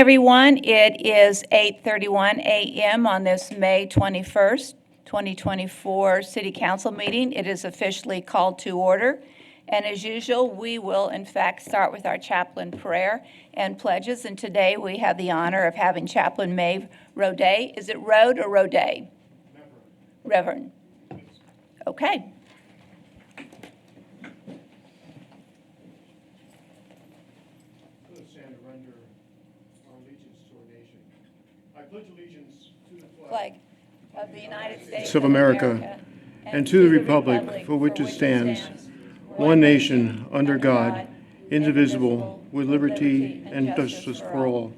Everyone, it is 8:31 a.m. on this May 21st, 2024 City Council meeting. It is officially called to order. And as usual, we will in fact start with our chaplain prayer and pledges. And today we have the honor of having Chaplain Maeve Roday. Is it Rode or Roday? Reverend. Okay. I pledge allegiance to the Flag of the United States of America and to the republic for which it stands, one nation, under God, indivisible, with liberty and justice for all.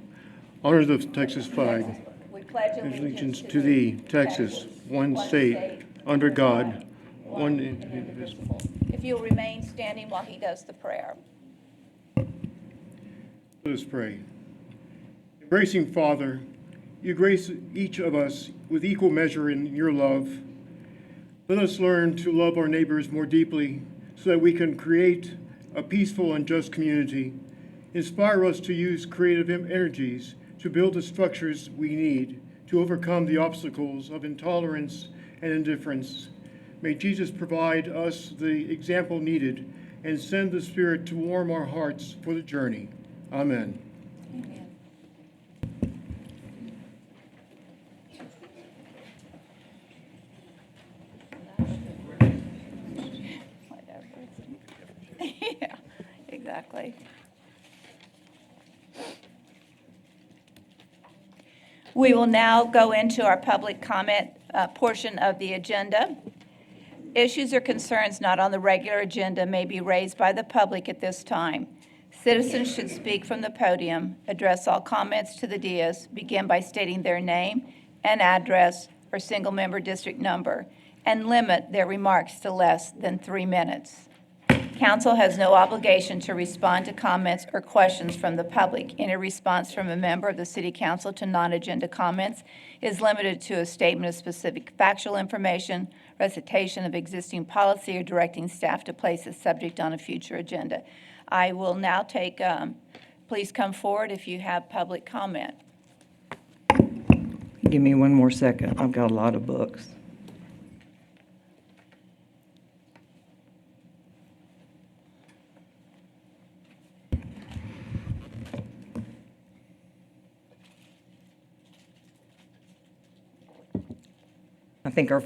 Honor the Texas flag. We pledge Allegiance to thee, Texas, one state, under God, one indivisible. If you'll remain standing while he does the prayer. Let us pray. Embracing Father, you grace each of us with equal measure in your love. Let us learn to love our neighbors more deeply so that we can create a peaceful and just community. Inspire us to use creative energies to build the structures we need to overcome the obstacles of intolerance and indifference. May Jesus provide us the example needed and send the Spirit to warm our hearts for the journey. Amen. Amen. Yeah, exactly. We will now go into our public comment portion of the agenda. Issues or concerns not on the regular agenda may be raised by the public at this time. Citizens should speak from the podium, address all comments to the dais, begin by stating their name and address or single-member district number, and limit their remarks to less than 3 minutes. Council has no obligation to respond to comments or questions from the public. Any response from a member of the City Council to non-agenda comments is limited to a statement of specific factual information, recitation of existing policy, or directing staff to place a subject on a future agenda. I will now take, please come forward if you have public comment. Give me one more second. I've got a lot of books. I think our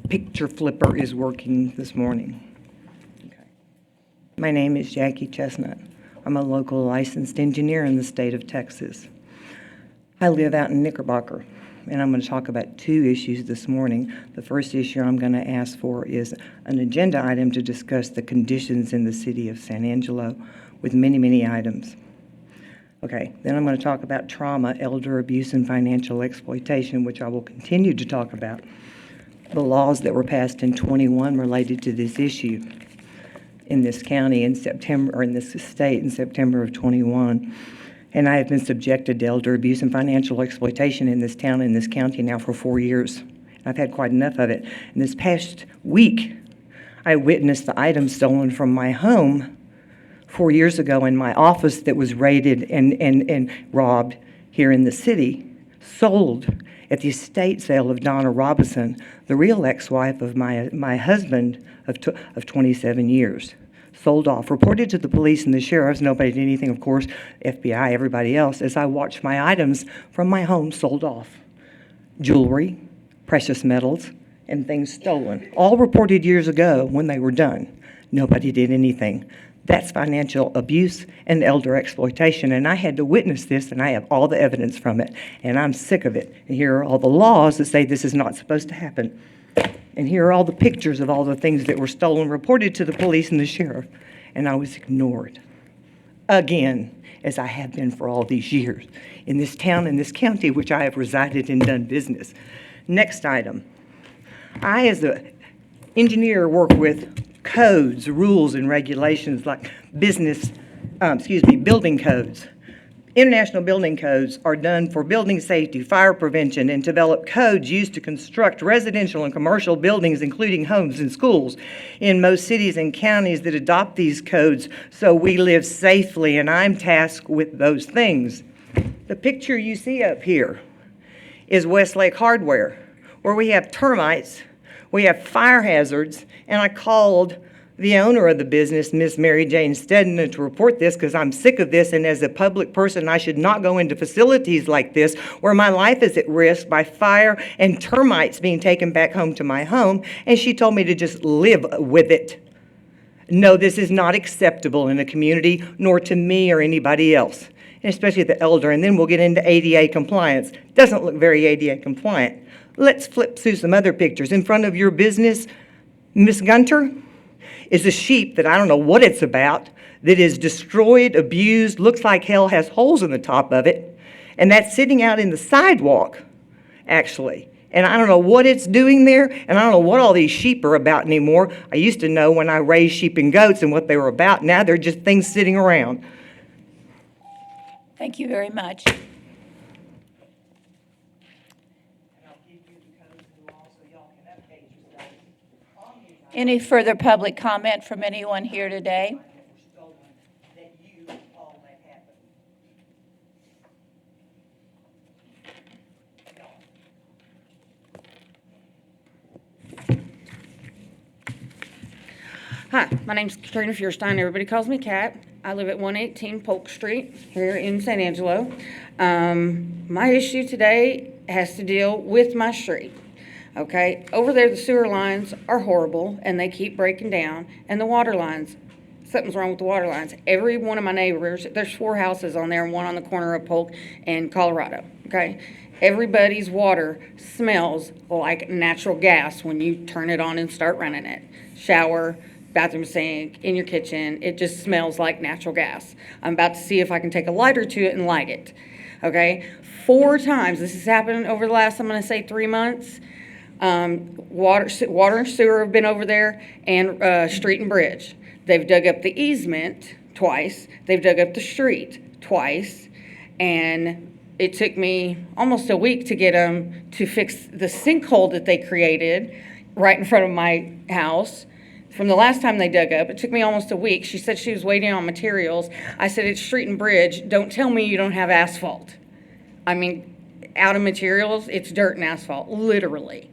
picture flipper is working this morning. Okay. My name is Jackie Chestnut. I'm a local licensed engineer in the state of Texas. I live out in Knickerbocker, and I'm going to talk about 2 issues this morning. The first issue I'm going to ask for is an agenda item to discuss the conditions in the city of San Angelo with many, many items. Okay, then I'm going to talk about trauma, elder abuse, and financial exploitation, which I will continue to talk about. The laws that were passed in 21 related to this issue in this county in September, or in this state in September of 21. And I have been subjected to elder abuse and financial exploitation in this town, in this county now for 4 years. I've had quite enough of it. And this past week, I witnessed the items stolen from my home 4 years ago in my office that was raided and robbed here in the city, sold at the estate sale of Donna Robinson, the real ex-wife of my husband of 27 years. Sold off, reported to the police and the sheriffs. Nobody did anything, of course, FBI, everybody else, as I watched my items from my home sold off. Jewelry, precious metals, and things stolen. All reported years ago when they were done. Nobody did anything. That's financial abuse and elder exploitation, and I had to witness this, and I have all the evidence from it, and I'm sick of it. And here are all the laws that say this is not supposed to happen. And here are all the pictures of all the things that were stolen, reported to the police and the sheriff, and I was ignored. Again, as I have been for all these years, in this town, in this county, which I have resided and done business. Next item. I, as an engineer, work with codes, rules, and regulations like building codes. International building codes are done for building safety, fire prevention, and develop codes used to construct residential and commercial buildings, including homes and schools, in most cities and counties that adopt these codes so we live safely, and I'm tasked with those things. The picture you see up here is Westlake Hardware, where we have termites, we have fire hazards, and I called the owner of the business, Miss Mary Jane Stedman, to report this because I'm sick of this, and as a public person, I should not go into facilities like this where my life is at risk by fire and termites being taken back home to my home, and she told me to just live with it. No, this is not acceptable in a community, nor to me or anybody else, and especially the elder. And then we'll get into ADA compliance. Doesn't look very ADA compliant. Let's flip through some other pictures. In front of your business, Miss Gunter, is a sheep that I don't know what it's about, that is destroyed, abused, looks like hell, has holes in the top of it, and that's sitting out in the sidewalk, actually. And I don't know what it's doing there, and I don't know what all these sheep are about anymore. I used to know when I raised sheep and goats and what they were about. Now they're just things sitting around. Thank you very much. Any further public comment from anyone here today? Hi, my name's Katrina Feuerstein. Everybody calls me Kat. I live at 118 Polk Street here in San Angelo. My issue today has to deal with my street. Okay, over there, the sewer lines are horrible and they keep breaking down, and the water lines, something's wrong with the water lines. Every one of my neighbors, there's 4 houses on there, and one on the corner of Polk and Colorado. Okay, everybody's water smells like natural gas when you turn it on and start running it. Shower, bathroom sink, in your kitchen, it just smells like natural gas. I'm about to see if I can take a lighter to it and light it. Okay, 4 times this has happened over the last, I'm going to say 3 months. Water and sewer have been over there, and street and bridge. They've dug up the easement twice. They've dug up the street twice, and it took me almost a week to get them to fix the sinkhole that they created right in front of my house. From the last time they dug up, it took me almost a week. She said she was waiting on materials. I said, it's street and bridge. Don't tell me you don't have asphalt. I mean, out of materials, it's dirt and asphalt, literally.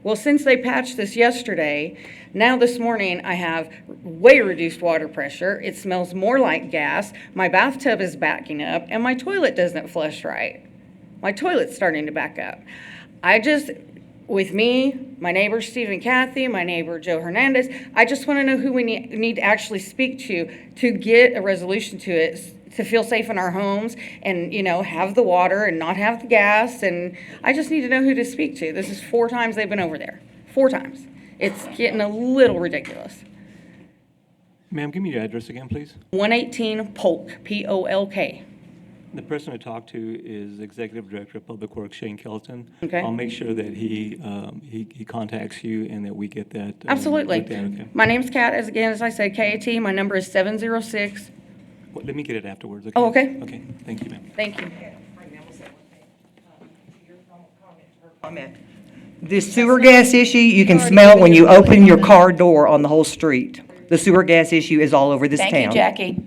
Well, since they patched this yesterday, now this morning I have way reduced water pressure. It smells more like gas. My bathtub is backing up, and my toilet doesn't flush right. My toilet's starting to back up. With me, my neighbor Steve and Kathy, my neighbor Joe Hernandez, I just want to know who we need to actually speak to get a resolution to it, to feel safe in our homes and, have the water and not have the gas. And I just need to know who to speak to. This is 4 times they've been over there. 4 times. It's getting a little ridiculous. Ma'am, give me your address again, please. 118 Polk, P-O-L-K. The person to talk to is Executive Director of Public Works, Shane Kelton. Okay. I'll make sure that he contacts you and that we get that. Absolutely. looked at, okay. My name's Kat, as I said, K-A-T. My number is 706. Well, let me get it afterwards, okay? Oh, okay. Okay, thank you, ma'am. Thank you. The sewer gas issue, you can smell when you open your car door on the whole street. The sewer gas issue is all over this town. Thank you, Jackie.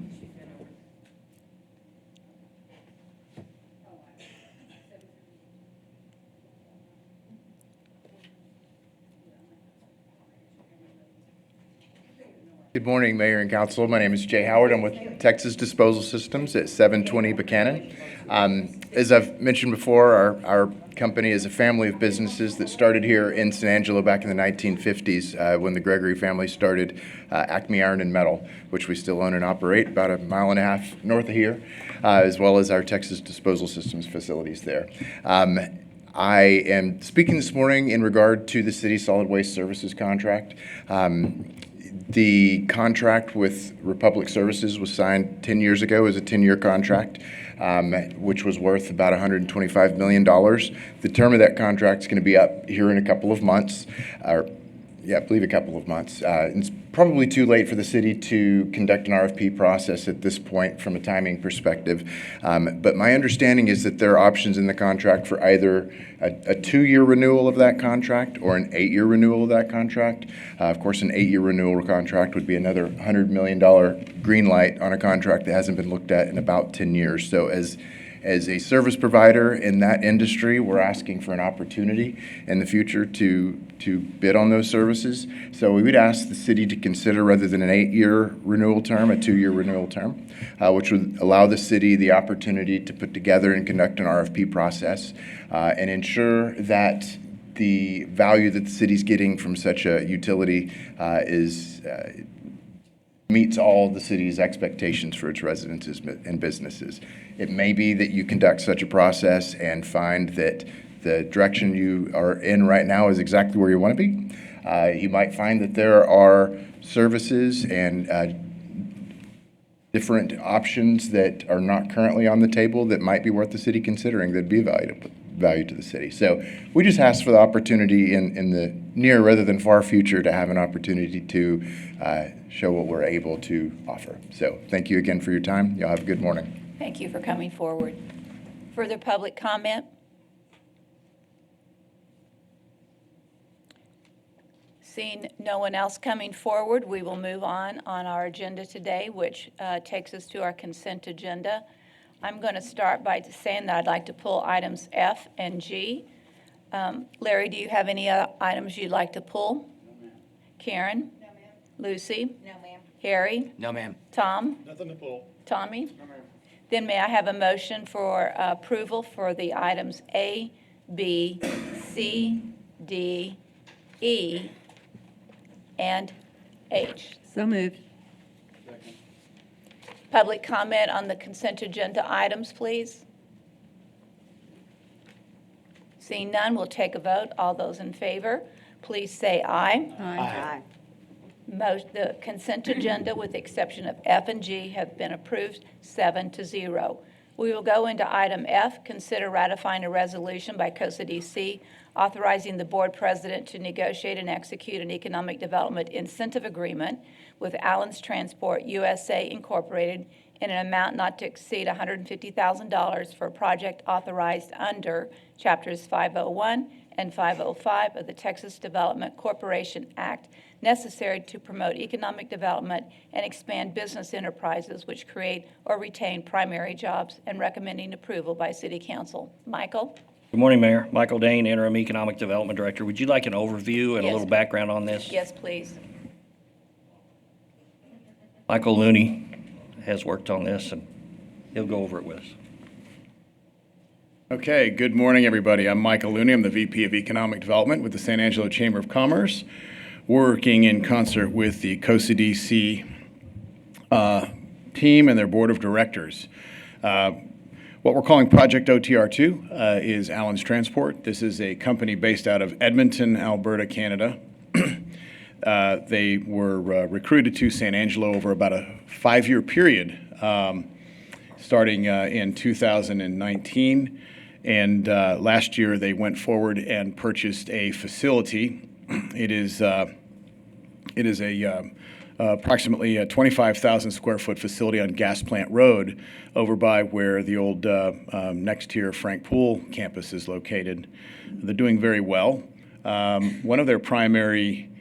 Good morning, Mayor and Council. My name is Jay Howard. I'm with Texas Disposal Systems at 720 Buchanan. As I've mentioned before, our company is a family of businesses that started here in San Angelo back in the 1950s when the Gregory family started Acme Iron and Metal, which we still own and operate about 1.5 miles north of here, as well as our Texas Disposal Systems facilities there. I am speaking this morning in regard to the City Solid Waste Services contract. The contract with Republic Services was signed 10 years ago as a 10-year contract, which was worth about $125 million. The term of that contract is going to be up here in a couple of months, I believe a couple of months. It's probably too late for the city to conduct an RFP process at this point from a timing perspective. But my understanding is that there are options in the contract for either a 2-year renewal of that contract or an 8-year renewal of that contract. Of course, an 8-year renewal contract would be another $100 million green light on a contract that hasn't been looked at in about 10 years. So as as a service provider in that industry, we're asking for an opportunity in the future to bid on those services. So we would ask the city to consider, rather than an 8-year renewal term, a 2-year renewal term, which would allow the city the opportunity to put together and conduct an RFP process and ensure that the value that the city's getting from such a utility meets all the city's expectations for its residents and businesses. It may be that you conduct such a process and find that the direction you are in right now is exactly where you want to be. You might find that there are services and different options that are not currently on the table that might be worth the city considering that'd be value to the city. So we just ask for the opportunity in the near rather than far future to have an opportunity to show what we're able to offer. So thank you again for your time. Y'all have a good morning. Thank you for coming forward. Further public comment? Seeing no one else coming forward, we will move on our agenda today, which takes us to our consent agenda. I'm going to start by saying that I'd like to pull items F and G. Larry, do you have any items you'd like to pull? No, ma'am. Karen? No, ma'am. Lucy? No, ma'am. Harry? No, ma'am. Tom? Nothing to pull. Tommy? No, ma'am. Then may I have a motion for approval for the items A, B, C, D, E, and H? So moved. Public comment on the consent agenda items, please. Seeing none, we'll take a vote. All those in favor, please say aye. Aye. The consent agenda, with the exception of F and G, have been approved 7-0. We will go into item F, consider ratifying a resolution by COSA DC authorizing the board president to negotiate and execute an economic development incentive agreement with Allen's Transport USA Incorporated in an amount not to exceed $150,000 for a project authorized under Chapters 501 and 505 of the Texas Development Corporation Act, necessary to promote economic development and expand business enterprises which create or retain primary jobs, and recommending approval by City Council. Michael? Good morning, Mayor. Michael Dane, Interim Economic Development Director. Would you like an overview and a Yes. little background on this? Yes, please. Michael Looney has worked on this, and he'll go over it with us. Okay, good morning, everybody. I'm Michael Looney. I'm the VP of Economic Development with the San Angelo Chamber of Commerce, working in concert with the COSA DC team and their board of directors. What we're calling Project OTR2 is Allen's Transport. This is a company based out of Edmonton, Alberta, Canada. They were recruited to San Angelo over about a 5-year period, starting in 2019. And last year, they went forward and purchased a facility. It is a approximately a 25,000 square foot facility on Gas Plant Road, over by where the old next tier Frank Poole campus is located. They're doing very well. One of their primary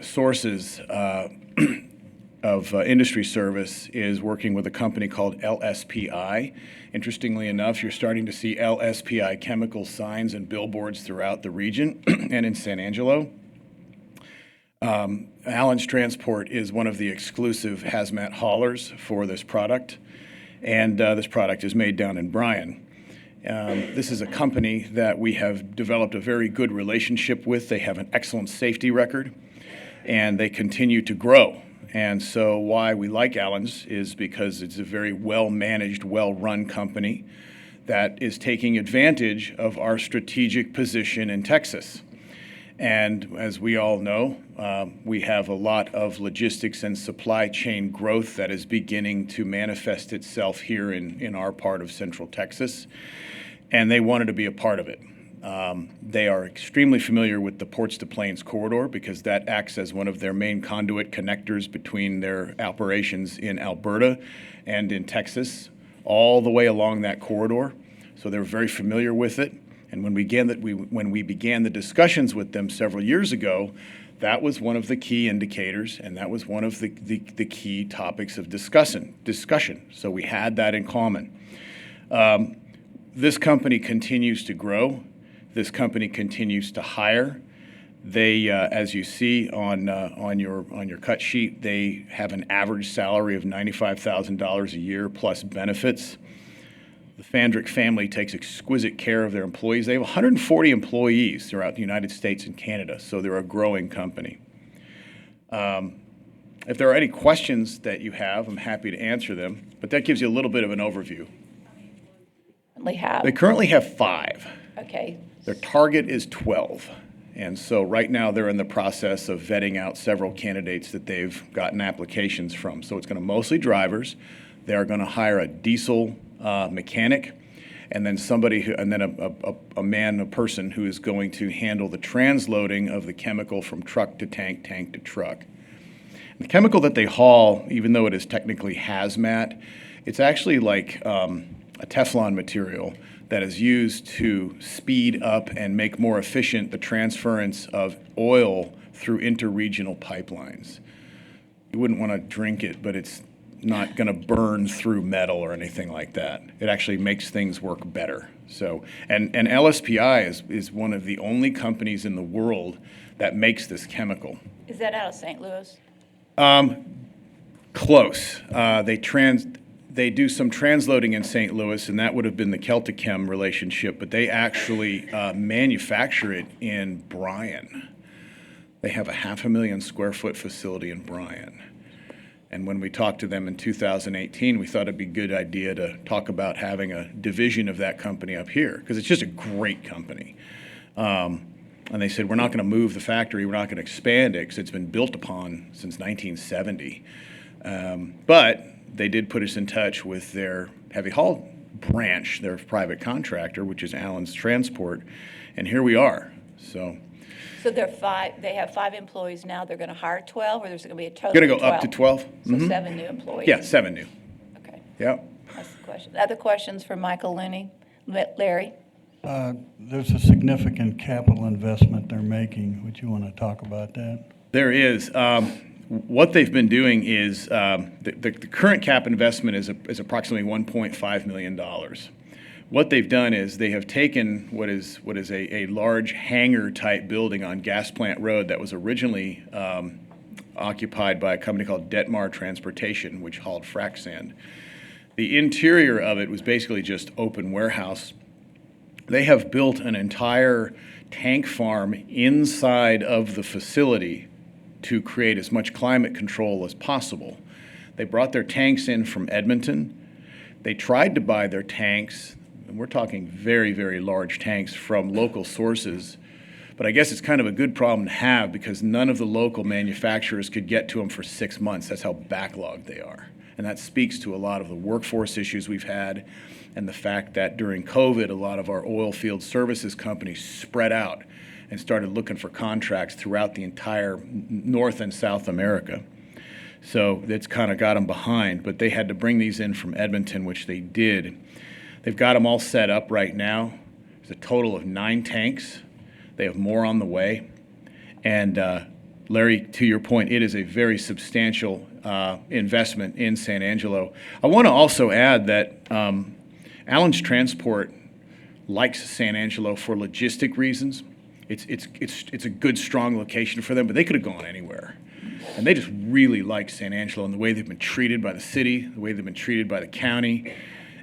sources of industry service is working with a company called LSPI. Interestingly enough, you're starting to see LSPI chemical signs and billboards throughout the region and in San Angelo. Allen's Transport is one of the exclusive hazmat haulers for this product, and this product is made down in Bryan. This is a company that we have developed a very good relationship with. They have an excellent safety record, and they continue to grow. And so why we like Allen's is because it's a very well-managed, well-run company that is taking advantage of our strategic position in Texas. And as we all know, we have a lot of logistics and supply chain growth that is beginning to manifest itself here in our part of Central Texas, and they wanted to be a part of it. They are extremely familiar with the Ports to Plains corridor because that acts as one of their main conduit connectors between their operations in Alberta and in Texas, all the way along that corridor. So they're very familiar with it. And when we began the discussions with them several years ago, that was one of the key indicators, and that was one of the key topics of discussion. So we had that in common. This company continues to grow. This company continues to hire. They, as you see on your cut sheet, they have an average salary of $95,000 a year plus benefits. The Fandrick family takes exquisite care of their employees. They have 140 employees throughout the United States and Canada, so they're a growing company. If there are any questions that you have, I'm happy to answer them, but that gives you a little bit of an overview. They currently have 5. Okay, Their target is 12. And so right now they're in the process of vetting out several candidates that they've gotten applications from. So it's going to mostly drivers. They are going to hire a diesel mechanic, and then somebody who, and then a person who is going to handle the transloading of the chemical from truck to tank, tank to truck. The chemical that they haul, even though it is technically hazmat, it's actually like a Teflon material that is used to speed up and make more efficient the transference of oil through interregional pipelines. You wouldn't want to drink it, but it's not going to burn through metal or anything like that. It actually makes things work better. So, and LSPI is one of the only companies in the world that makes this chemical. is that out of St. Louis? Close. They do some transloading in St. Louis, and that would have been the Celtichem relationship, but they actually manufacture it in Bryan. They have a 500,000 square foot facility in Bryan. And when we talked to them in 2018, we thought it'd be a good idea to talk about having a division of that company up here, because it's just a great company. And they said, we're not going to move the factory, we're not going to expand it, because it's been built upon since 1970. But they did put us in touch with their heavy haul branch, their private contractor, which is Allen's Transport, and here we are. So They have 5 employees now, they're going to hire 12, or there's going to be a total going to of go 12? up to 12. So 7 new employees? Yeah, 7 new. Okay, Yep. that's the question. Other questions for Michael Looney? Larry? There's a significant capital investment they're making. Would you want to talk about that? There is. What they've been doing is the current cap investment is approximately $1.5 million. What they've done is they have taken what is a large hangar-type building on Gas Plant Road that was originally occupied by a company called Detmar Transportation, which hauled frac sand. The interior of it was basically just open warehouse. They have built an entire tank farm inside of the facility to create as much climate control as possible. They brought their tanks in from Edmonton. They tried to buy their tanks, and we're talking very, very large tanks, from local sources. But I guess it's kind of a good problem to have, because none of the local manufacturers could get to them for 6 months. That's how backlogged they are. And that speaks to a lot of the workforce issues we've had, and the fact that during COVID, a lot of our oil field services companies spread out and started looking for contracts throughout the entire North and South America. So that's kind of got them behind, but they had to bring these in from Edmonton, which they did. They've got them all set up right now. There's a total of 9 tanks. They have more on the way. And Larry, to your point, it is a very substantial investment in San Angelo. I want to also add that Allen's Transport likes San Angelo for logistic reasons. It's a good, strong location for them, but they could have gone anywhere. And they just really like San Angelo and the way they've been treated by the city, the way they've been treated by the county,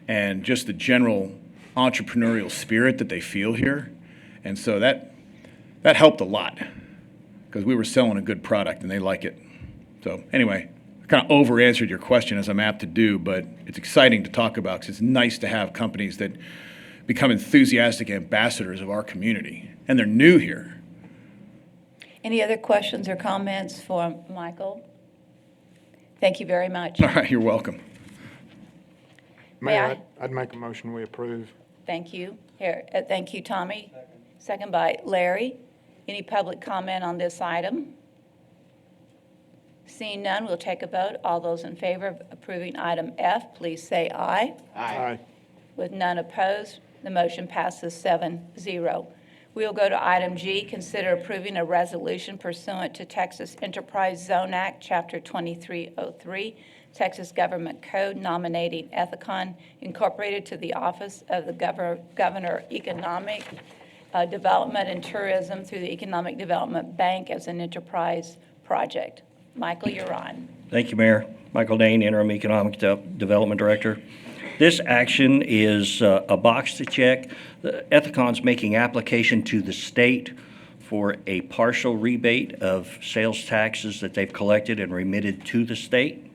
and just the general entrepreneurial spirit that they feel here. And so that helped a lot, because we were selling a good product and they like it. So anyway, I kind of over-answered your question, as I'm apt to do, but it's exciting to talk about, because it's nice to have companies that become enthusiastic ambassadors of our community. And they're new here. Any other questions or comments for Michael? Thank you very much. All right, you're welcome. May I? Mayor, I'd make a motion we approve. Thank you. Thank you, Tommy. Second by Larry. Any public comment on this item? Seeing none, we'll take a vote. All those in favor of approving item F, please say aye. Aye. With none opposed, the motion passes 7-0. We will go to item G, consider approving a resolution pursuant to Texas Enterprise Zone Act, Chapter 2303, Texas Government Code nominating Ethicon Incorporated to the office of the Governor Economic Development and Tourism through the Economic Development Bank as an enterprise project. Michael, you're on. Thank you, Mayor. Michael Dane, Interim Economic Development Director. This action is a box to check. Ethicon's making application to the state for a partial rebate of sales taxes that they've collected and remitted to the state.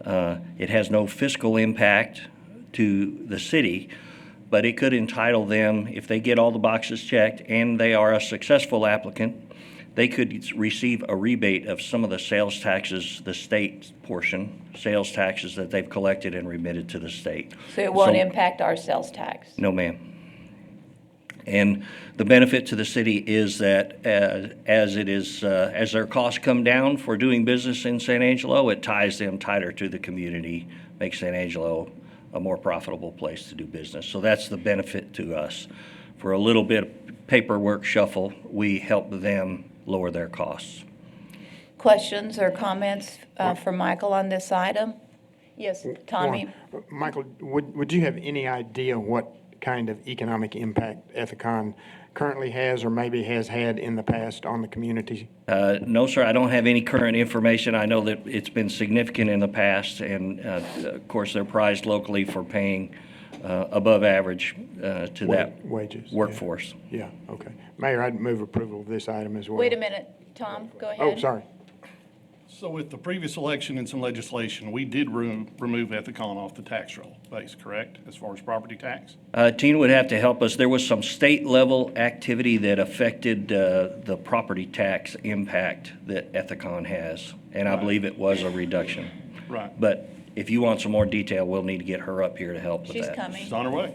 It has no fiscal impact to the city, but it could entitle them, if they get all the boxes checked and they are a successful applicant, they could receive a rebate of some of the sales taxes, the state portion, sales taxes that they've collected and remitted to the state. So it won't impact our sales tax? No, ma'am. And the benefit to the city is that as their costs come down for doing business in San Angelo, it ties them tighter to the community, makes San Angelo a more profitable place to do business. So that's the benefit to us. For a little bit of paperwork shuffle, we help them lower their costs. Questions or comments for Michael on this item? Yes, Tommy? Michael, would you have any idea what kind of economic impact Ethicon currently has or maybe has had in the past on the community? No, sir, I don't have any current information. I know that it's been significant in the past, and of course, they're prized locally for paying above average to that Wages. workforce. Yeah, okay. Mayor, I'd move approval of this item as well. Wait a minute, Tom, go ahead. Oh, sorry. So with the previous election and some legislation, we did remove Ethicon off the tax roll base, correct, as far as property tax? Tina would have to help us. There was some state-level activity that affected the property tax impact that Ethicon has, and I believe it was a reduction. Right. But if you want some more detail, we'll need to get her up here to help with She's that. coming. It's on her way.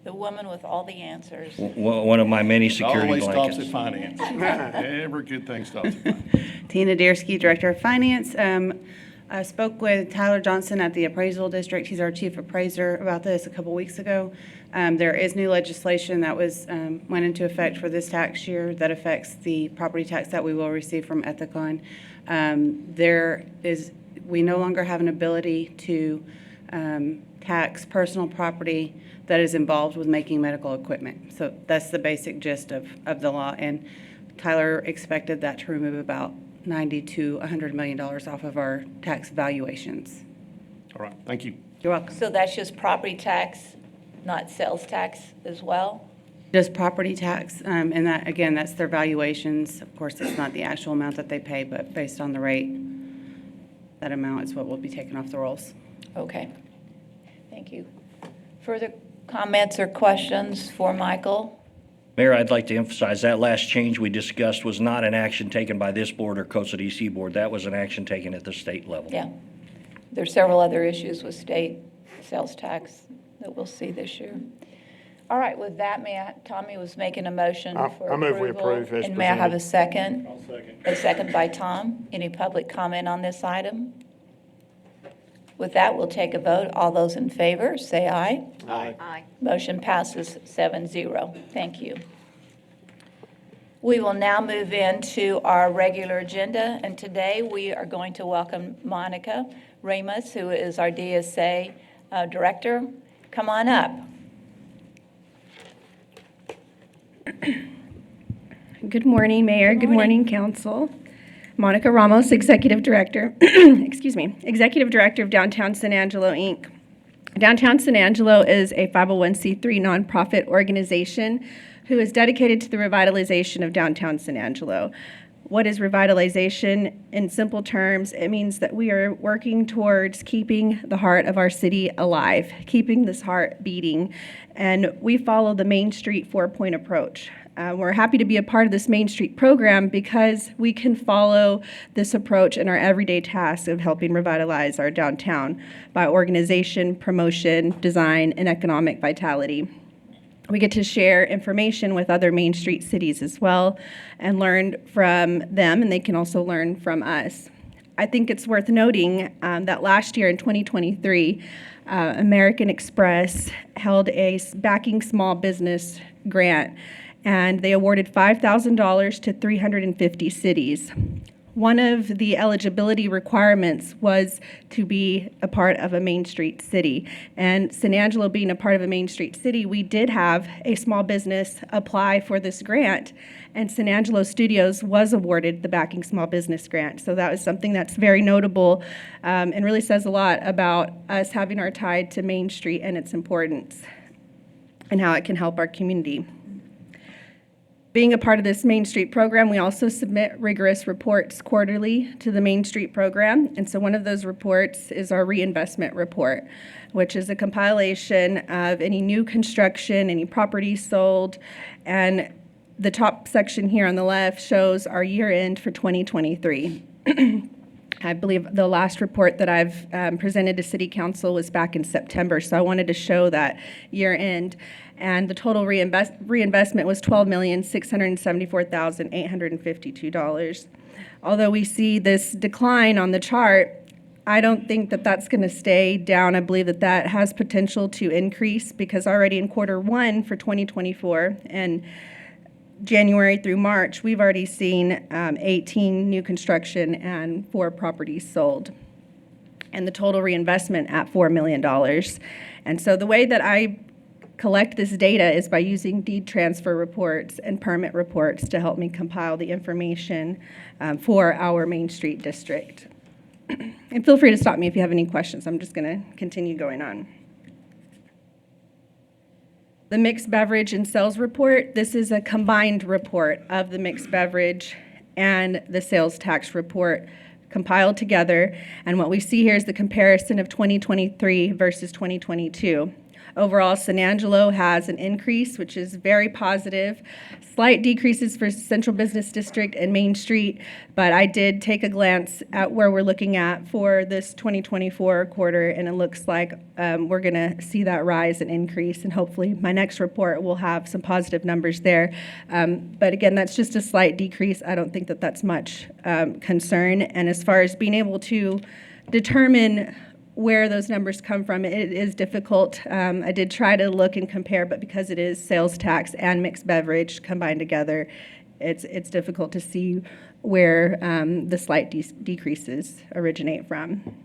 The woman with all the answers. One of my many security Always stops blankets. at finance. Every good thing stops at finance. Tina Deersky, Director of Finance. I spoke with Tyler Johnson at the Appraisal District. He's our chief appraiser about this a couple weeks ago. There is new legislation that went into effect for this tax year that affects the property tax that we will receive from Ethicon. We no longer have an ability to tax personal property that is involved with making medical equipment. So that's the basic gist of the law. And Tyler expected that to remove about $90 to $100 million off of our tax valuations. All right, thank you. You're welcome. So that's just property tax, not sales tax as well? Just property tax, and that, again, that's their valuations. Of course, it's not the actual amount that they pay, but based on the rate, that amount is what will be taken off the rolls. Okay, thank you. Further comments or questions for Michael? Mayor, I'd like to emphasize that last change we discussed was not an action taken by this board or Coastal DC board. That was an action taken at the state level. Yeah. There's several other issues with state sales tax that we'll see this year. All right, with that, Tommy was making a motion for approval. I move we approve as And may I have a presented. second? I'll second. A second by Tom. Any public comment on this item? With that, we'll take a vote. All those in favor, say aye. Aye. Motion passes 7-0. Thank you. We will now move into our regular agenda, and today we are going to welcome Monica Ramos, who is our DSA Director. Come on up. Good morning, Mayor. Good Good morning. morning, Council. Monica Ramos, Executive Director, Executive Director of Downtown San Angelo, Inc. Downtown San Angelo is a 501c3 nonprofit organization who is dedicated to the revitalization of downtown San Angelo. What is revitalization? In simple terms, it means that we are working towards keeping the heart of our city alive, keeping this heart beating, and we follow the Main Street 4-point approach. We're happy to be a part of this Main Street program because we can follow this approach in our everyday tasks of helping revitalize our downtown by organization, promotion, design, and economic vitality. We get to share information with other Main Street cities as well and learn from them, and they can also learn from us. I think it's worth noting that last year in 2023, American Express held a Backing Small Business grant, and they awarded $5,000 to 350 cities. one of the eligibility requirements was to be a part of a Main Street city. And San Angelo being a part of a Main Street city, we did have a small business apply for this grant, and San Angelo Studios was awarded the Backing Small Business Grant. So that was something that's very notable and really says a lot about us having our tie to Main Street and its importance and how it can help our community. Being a part of this Main Street program, we also submit rigorous reports quarterly to the Main Street program. And so one of those reports is our reinvestment report, which is a compilation of any new construction, any property sold, and the top section here on the left shows our year end for 2023. I believe the last report that I've presented to City Council was back in September, so I wanted to show that year end. And the total reinvestment was $12,674,852. Although we see this decline on the chart, I don't think that that's going to stay down. I believe that that has potential to increase because already in Q1 for 2024 and January through March, we've already seen 18 new construction and 4 properties sold, and the total reinvestment at $4 million. And so the way that I collect this data is by using deed transfer reports and permit reports to help me compile the information for our Main Street district. And feel free to stop me if you have any questions. I'm just going to continue going on. The mixed beverage and sales report, this is a combined report of the mixed beverage and the sales tax report compiled together. And what we see here is the comparison of 2023 versus 2022. Overall, San Angelo has an increase, which is very positive. Slight decreases for Central Business District and Main Street, but I did take a glance at where we're looking at for this 2024 quarter, and it looks like we're going to see that rise and increase, and hopefully my next report will have some positive numbers there. But again, that's just a slight decrease. I don't think that that's much concern. And as far as being able to determine where those numbers come from, it is difficult. I did try to look and compare, but because it is sales tax and mixed beverage combined together, it's difficult to see where the slight decreases originate from.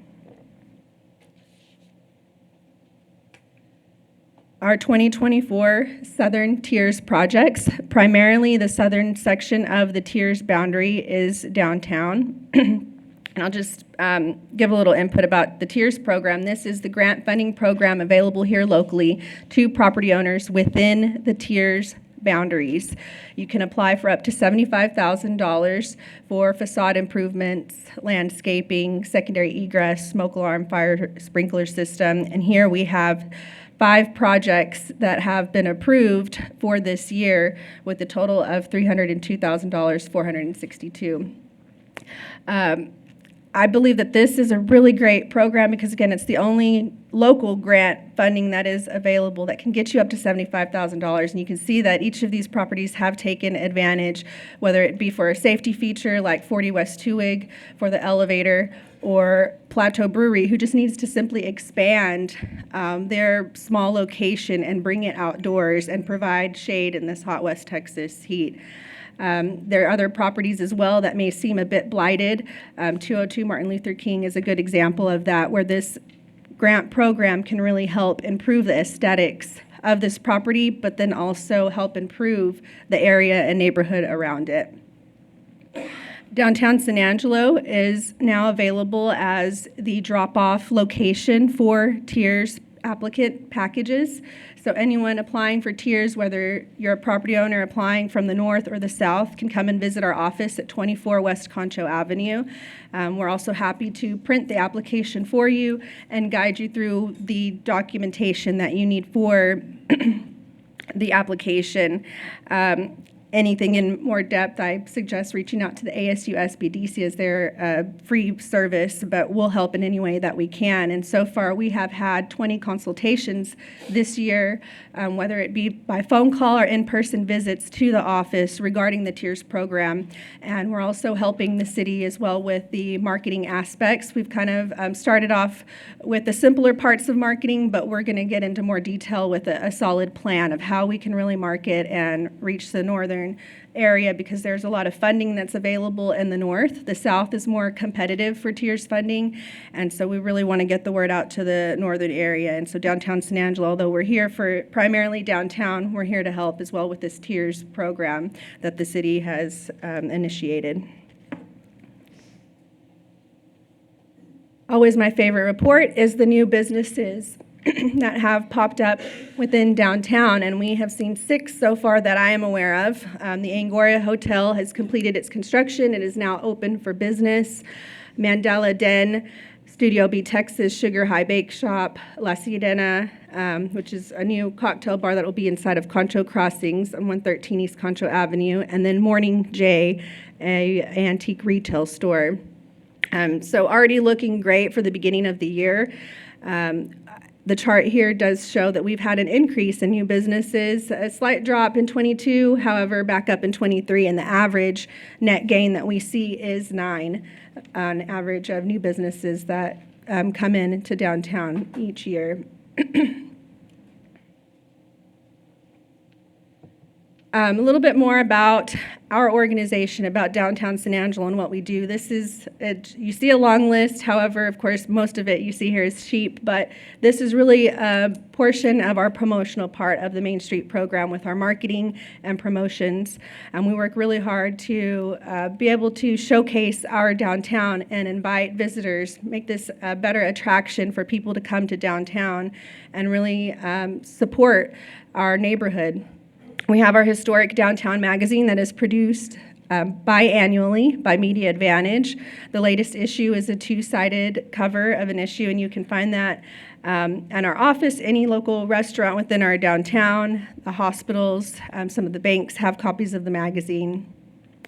Our 2024 Southern Tiers projects, primarily the southern section of the Tiers boundary is downtown. And I'll just give a little input about the Tiers program. This is the grant funding program available here locally to property owners within the Tiers boundaries. You can apply for up to $75,000 for facade improvements, landscaping, secondary egress, smoke alarm, fire sprinkler system. And here we have 5 projects that have been approved for this year with a total of $302,462. I believe that this is a really great program because, again, it's the only local grant funding that is available that can get you up to $75,000. And you can see that each of these properties have taken advantage, whether it be for a safety feature like 40 West Tuig for the elevator, or Plateau Brewery, who just needs to simply expand their small location and bring it outdoors and provide shade in this hot West Texas heat. There are other properties as well that may seem a bit blighted. 202 Martin Luther King is a good example of that, where this grant program can really help improve the aesthetics of this property, but then also help improve the area and neighborhood around it. Downtown San Angelo is now available as the drop-off location for Tiers applicant packages. So anyone applying for Tiers, whether you're a property owner applying from the north or the south, can come and visit our office at 24 West Concho Avenue. We're also happy to print the application for you and guide you through the documentation that you need for the application. Anything in more depth, I suggest reaching out to the ASU SBDC as their free service, but we'll help in any way that we can. And so far, we have had 20 consultations this year, whether it be by phone call or in-person visits to the office regarding the Tiers program. And we're also helping the city as well with the marketing aspects. We've kind of started off with the simpler parts of marketing, but we're going to get into more detail with a solid plan of how we can really market and reach the northern southern area because there's a lot of funding that's available in the north. The south is more competitive for TIERS funding, and so we really want to get the word out to the northern area. And so downtown San Angelo, although we're here for primarily downtown, we're here to help as well with this TIERS program that the city has initiated. Always my favorite report is the new businesses that have popped up within downtown, and we have seen 6 so far that I am aware of. The Angora Hotel has completed its construction. It is now open for business. Mandela Den, Studio B Texas, Sugar High Bake Shop, La Sirena, which is a new cocktail bar that will be inside of Concho Crossings on 113 East Concho Avenue, and then Morning J, a antique retail store. So already looking great for the beginning of the year. The chart here does show that we've had an increase in new businesses, a slight drop in 22, however, back up in 23, and the average net gain that we see is 9 on average of new businesses that come into downtown each year. A little bit more about our organization, about downtown San Angelo and what we do. This is, you see a long list, however, of course, most of it you see here is sheep, but this is really a portion of our promotional part of the Main Street program with our marketing and promotions. And we work really hard to be able to showcase our downtown and invite visitors, make this a better attraction for people to come to downtown and really support our neighborhood. We have our historic downtown magazine that is produced biannually by Media Advantage. The latest issue is a 2-sided cover of an issue, and you can find that in our office, any local restaurant within our downtown, the hospitals, some of the banks have copies of the magazine.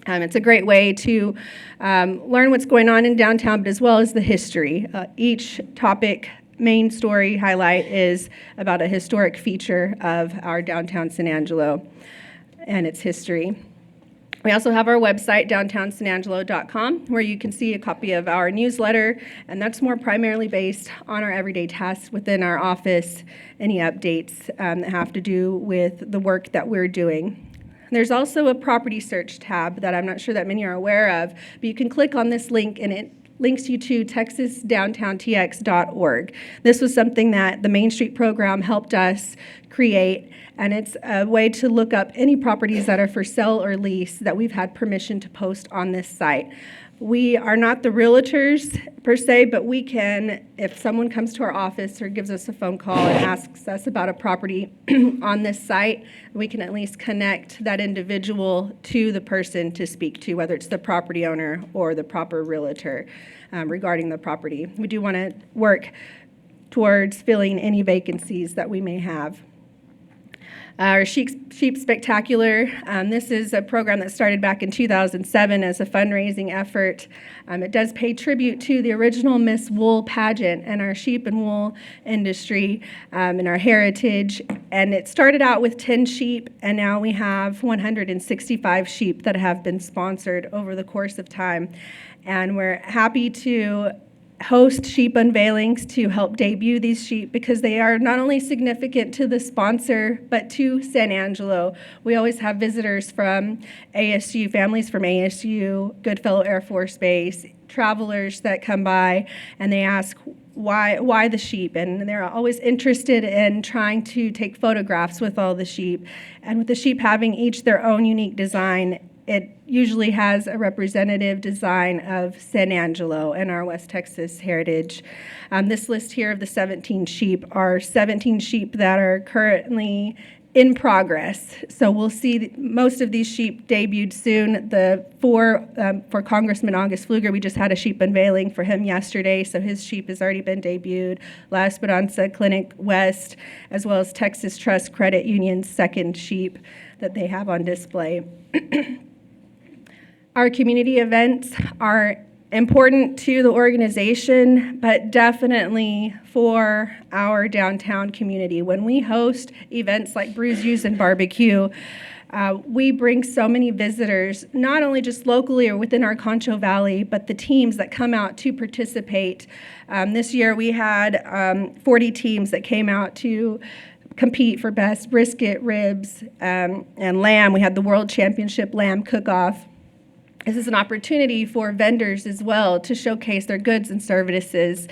It's a great way to learn what's going on in downtown, but as well as the history. Each topic main story highlight is about a historic feature of our downtown San Angelo and its history. We also have our website, downtownsanangelo.com, where you can see a copy of our newsletter, and that's more primarily based on our everyday tasks within our office, any updates that have to do with the work that we're doing. There's also a property search tab that I'm not sure that many are aware of, but you can click on this link and it links you to texasdowntowntx.org. This was something that the Main Street program helped us create, and it's a way to look up any properties that are for sale or lease that we've had permission to post on this site. We are not the realtors per se, but we can, if someone comes to our office or gives us a phone call and asks us about a property on this site, we can at least connect that individual to the person to speak to, whether it's the property owner or the proper realtor regarding the property. We do want to work towards filling any vacancies that we may have. Our Sheep Spectacular, this is a program that started back in 2007 as a fundraising effort. It does pay tribute to the original Miss Wool pageant and our sheep and wool industry and our heritage. And it started out with 10 sheep, and now we have 165 sheep that have been sponsored over the course of time. And we're happy to host sheep unveilings to help debut these sheep because they are not only significant to the sponsor but to San Angelo. We always have visitors from ASU, families from ASU, Goodfellow Air Force Base, travelers that come by, and they ask why the sheep, and they're always interested in trying to take photographs with all the sheep. And with the sheep having each their own unique design, it usually has a representative design of San Angelo and our West Texas heritage. This list here of the 17 sheep are 17 sheep that are currently in progress. So we'll see most of these sheep debuted soon. The 4 for Congressman August Pfluger, we just had a sheep unveiling for him yesterday, so his sheep has already been debuted. La Esperanza Clinic West, as well as Texas Trust Credit Union's second sheep that they have on display. Our community events are important to the organization, but definitely for our downtown community. When we host events like Brews, Use, and Barbecue, we bring so many visitors, not only just locally or within our Concho Valley, but the teams that come out to participate. This year we had 40 teams that came out to compete for best brisket, ribs, and lamb. We had the World Championship Lamb Cook-Off. This is an opportunity for vendors as well to showcase their goods and services.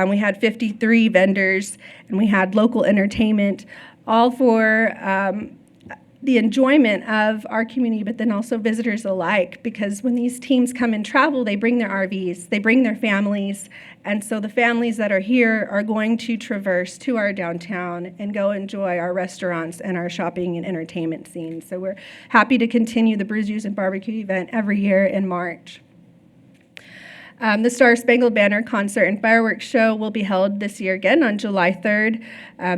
We had 53 vendors, and we had local entertainment, all for the enjoyment of our community, but then also visitors alike, because when these teams come and travel, they bring their RVs, they bring their families, and so the families that are here are going to traverse to our downtown and go enjoy our restaurants and our shopping and entertainment scenes. So we're happy to continue the Brews, Juice, and Barbecue event every year in March. The Star Spangled Banner concert and fireworks show will be held this year again on July 3rd.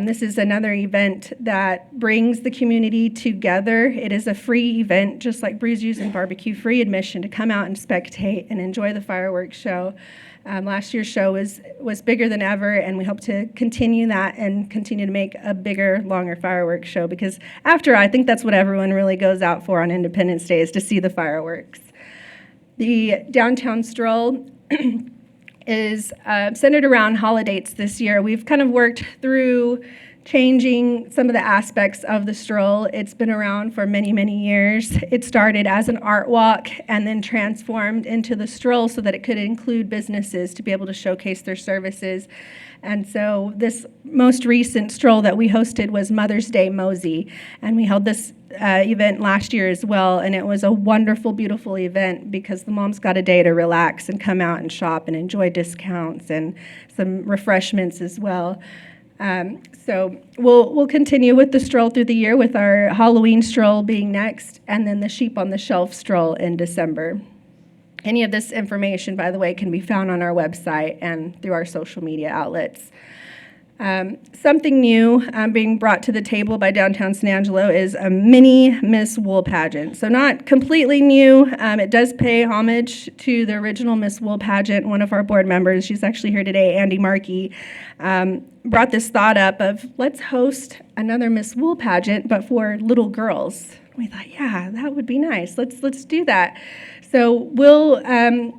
This is another event that brings the community together. It is a free event, just like Brews, Juice, and Barbecue, free admission to come out and spectate and enjoy the fireworks show. Last year's show was bigger than ever, and we hope to continue that and continue to make a bigger, longer fireworks show, because after all, I think that's what everyone really goes out for on Independence Day, is to see the fireworks. The downtown stroll is centered around holidays this year. We've kind of worked through changing some of the aspects of the stroll. It's been around for many, many years. It started as an art walk and then transformed into the stroll so that it could include businesses to be able to showcase their services. And so this most recent stroll that we hosted was Mother's Day Mosey, and we held this event last year as well, and it was a wonderful, beautiful event because the moms got a day to relax and come out and shop and enjoy discounts and some refreshments as well. So we'll continue with the stroll through the year, with our Halloween stroll being next, and then the Sheep on the Shelf stroll in December. Any of this information, by the way, can be found on our website and through our social media outlets. Something new being brought to the table by Downtown San Angelo is a mini Miss Wool pageant. So not completely new. It does pay homage to the original Miss Wool pageant. One of our board members, she's actually here today, Andy Markey, brought this thought up of, let's host another Miss Wool pageant, but for little girls. We thought, yeah, that would be nice. Let's do that. So we'll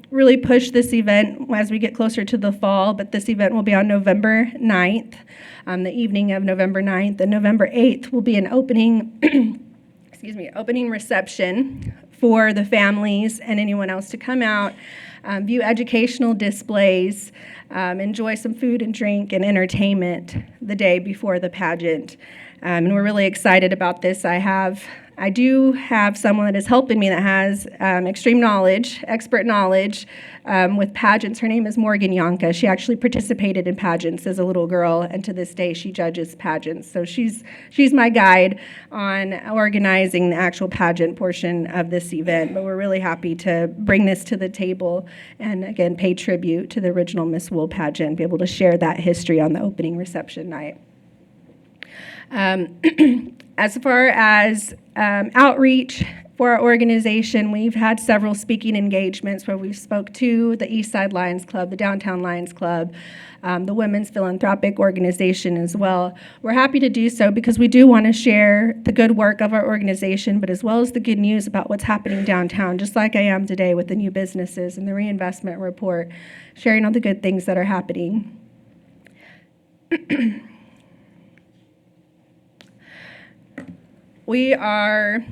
really push this event as we get closer to the fall, but this event will be on November 9th, the evening of November 9th, and November 8th will be an opening, opening reception for the families and anyone else to come out, view educational displays, enjoy some food and drink and entertainment the day before the pageant. And we're really excited about this. I do have someone that is helping me that has extreme knowledge, expert knowledge with pageants. Her name is Morgan Yonka. She actually participated in pageants as a little girl, and to this day she judges pageants. So she's my guide on organizing the actual pageant portion of this event. But we're really happy to bring this to the table and, again, pay tribute to the original Miss Wool pageant and be able to share that history on the opening reception night. As far as outreach for our organization, we've had several speaking engagements where we've spoke to the East Side Lions Club, the Downtown Lions Club, the Women's Philanthropic Organization as well. We're happy to do so because we do want to share the good work of our organization, but as well as the good news about what's happening downtown, just like I am today with the new businesses and the reinvestment report, sharing all the good things that are happening. We are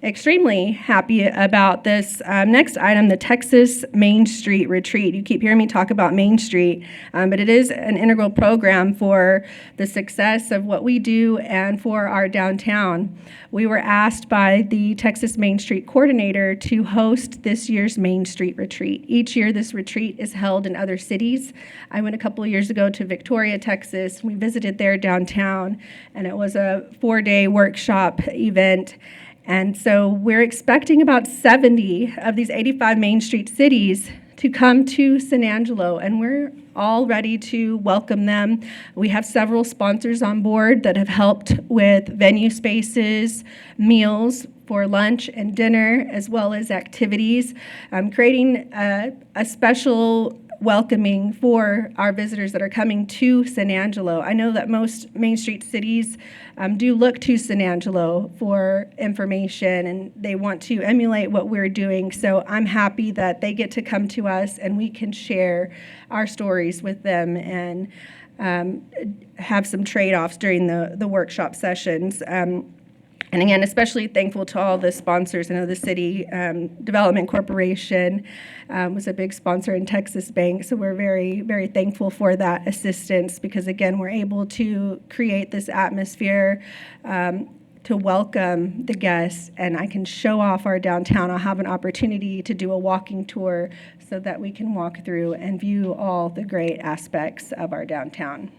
extremely happy about this next item, the Texas Main Street Retreat. You keep hearing me talk about Main Street, but it is an integral program for the success of what we do and for our downtown. We were asked by the Texas Main Street Coordinator to host this year's Main Street Retreat. Each year this retreat is held in other cities. I went a couple of years ago to Victoria, Texas. We visited their downtown, and it was a 4-day workshop event. And so we're expecting about 70 of these 85 Main Street cities to come to San Angelo, and we're all ready to welcome them. We have several sponsors on board that have helped with venue spaces, meals for lunch and dinner, as well as activities, creating a special welcoming for our visitors that are coming to San Angelo. I know that most Main Street cities do look to San Angelo for information, and they want to emulate what we're doing. So I'm happy that they get to come to us and we can share our stories with them and have some trade-offs during the workshop sessions. And again, especially thankful to all the sponsors. I know the City Development Corporation was a big sponsor in Texas Bank, so we're very, very thankful for that assistance because, again, we're able to create this atmosphere to welcome the guests, and I can show off our downtown. I'll have an opportunity to do a walking tour so that we can walk through and view all the great aspects of our downtown.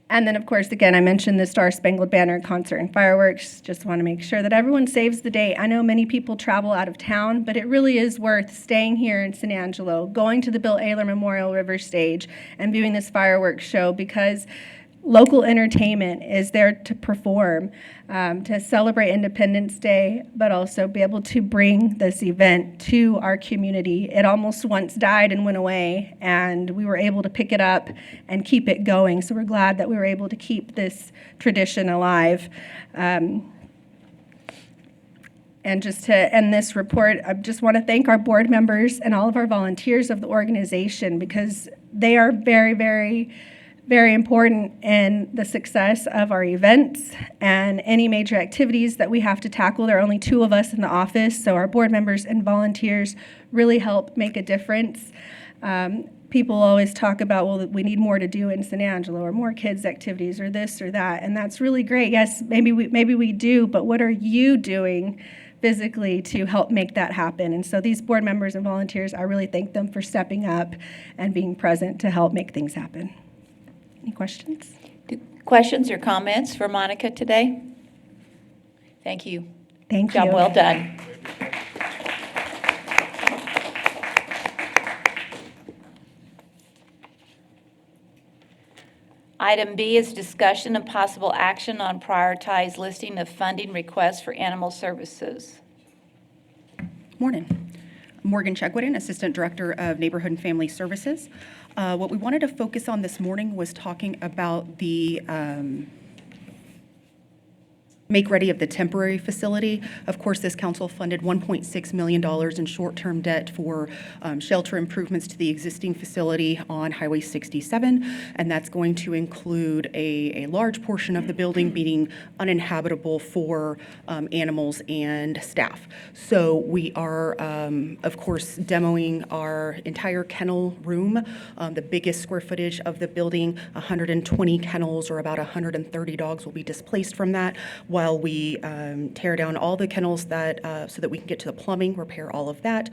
And then, of course, again, I mentioned the Star Spangled Banner concert and fireworks. Just want to make sure that everyone saves the date. I know many people travel out of town, but it really is worth staying here in San Angelo, going to the Bill Ayler Memorial River Stage, and viewing this fireworks show because local entertainment is there to perform, to celebrate Independence Day, but also be able to bring this event to our community. It almost once died and went away, and we were able to pick it up and keep it going. So we're glad that we were able to keep this tradition alive. And just to end this report, I just want to thank our board members and all of our volunteers of the organization because they are very, very important in the success of our events and any major activities that we have to tackle. There are only 2 of us in the office, so our board members and volunteers really help make a difference. People always talk about, well, we need more to do in San Angelo or more kids' activities or this or that, and that's really great. Yes, maybe we do, but what are you doing physically to help make that happen? And so these board members and volunteers, I really thank them for stepping up and being present to help make things happen. Any questions? Questions or comments for Monica today? Thank you. Thank you. Job well done. Item B is discussion and possible action on prioritized listing of funding requests for animal services. Morning. Morgan Chegwin, Assistant Director of Neighborhood and Family Services. What we wanted to focus on this morning was talking about the make ready of the temporary facility. Of course, this council funded $1.6 million in short-term debt for shelter improvements to the existing facility on Highway 67, and that's going to include a large portion of the building being uninhabitable for animals and staff. So we are, of course, demoing our entire kennel room, the biggest square footage of the building, 120 kennels or about 130 dogs will be displaced from that, while we tear down all the kennels that so that we can get to the plumbing, repair all of that,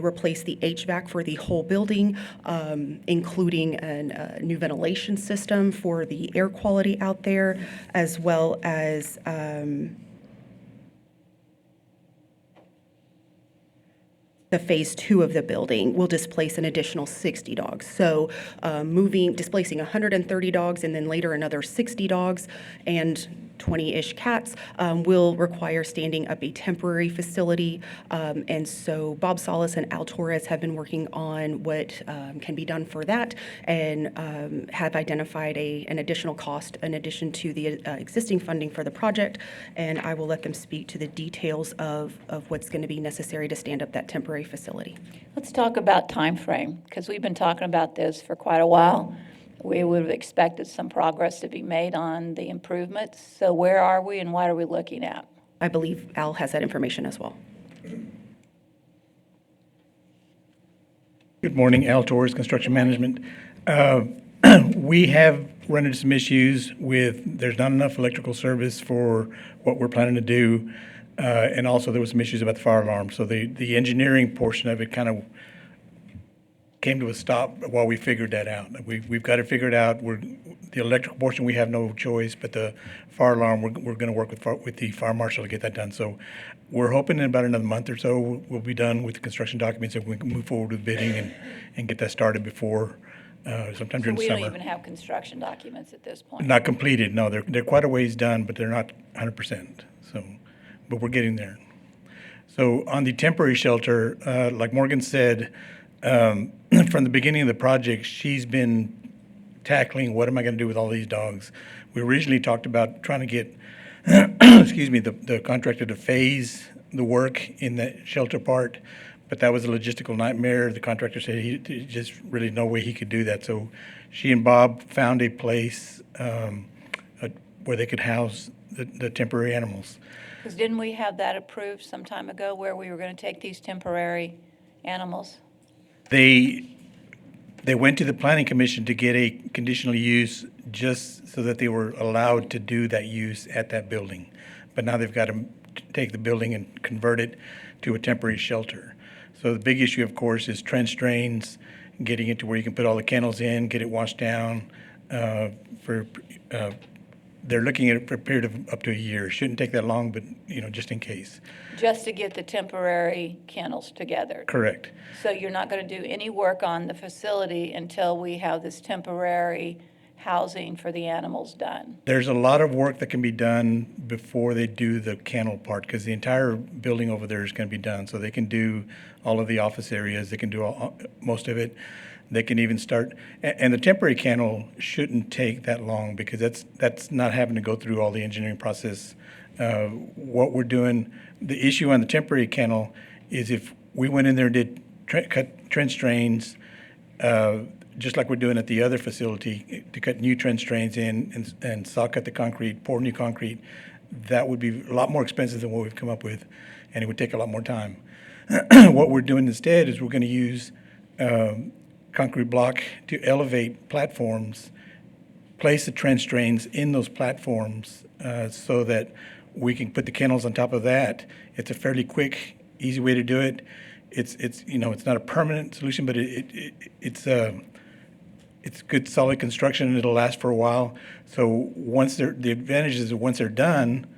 replace the HVAC for the whole building, including a new ventilation system for the air quality out there, as well as the phase 2 of the building will displace an additional 60 dogs. So displacing 130 dogs and then later another 60 dogs and 20-ish cats will require standing up a temporary facility. And so Bob Salas and Al Torres have been working on what can be done for that and have identified an additional cost in addition to the existing funding for the project. And I will let them speak to the details of what's going to be necessary to stand up that temporary facility. Let's talk about time frame, because we've been talking about this for quite a while. We would have expected some progress to be made on the improvements. So where are we and what are we looking at? I believe Al has that information as well. Good morning, Al Torres, Construction Management. We have run into some issues with, there's not enough electrical service for what we're planning to do. And also there was some issues about the fire alarm. So the engineering portion of it kind of came to a stop while we figured that out. We've got it figured out. The electrical portion, we have no choice, but the fire alarm, we're going to work with the fire marshal to get that done. So we're hoping in about another month or so we'll be done with the construction documents and we can move forward with bidding and get that started before sometime during the We summer. don't even have construction documents at this point. Not completed, no. They're quite a ways done, but they're not 100%. So, but we're getting there. So on the temporary shelter, like Morgan said, from the beginning of the project, she's been tackling what am I going to do with all these dogs. We originally talked about trying to get, excuse me, the contractor to phase the work in the shelter part, but that was a logistical nightmare. The contractor said he just really no way he could do that. So she and Bob found a place where they could house the temporary animals. Because didn't we have that approved some time ago where we were going to take these temporary animals? They went to the planning commission to get a conditional use just so that they were allowed to do that use at that building. But now they've got to take the building and convert it to a temporary shelter. So the big issue, of course, is trench drains, getting it to where you can put all the kennels in, get it washed down. They're looking at it for a period of up to a year. Shouldn't take that long, but just in case. Just to get the temporary kennels together? Correct. So you're not going to do any work on the facility until we have this temporary housing for the animals done? There's a lot of work that can be done before they do the kennel part, because the entire building over there is going to be done. So they can do all of the office areas, they can do most of it. They can even start, and the temporary kennel shouldn't take that long, because that's not having to go through all the engineering process. What we're doing, the issue on the temporary kennel is if we went in there and did cut trench drains, just like we're doing at the other facility, to cut new trench drains in and saw cut the concrete, pour new concrete, that would be a lot more expensive than what we've come up with, and it would take a lot more time. What we're doing instead is we're going to use concrete block to elevate platforms, place the trench drains in those platforms so that we can put the kennels on top of that. It's a fairly quick, easy way to do it. It's not a permanent solution, but it's good, solid construction, and it'll last for a while. So the advantage is that once they're done,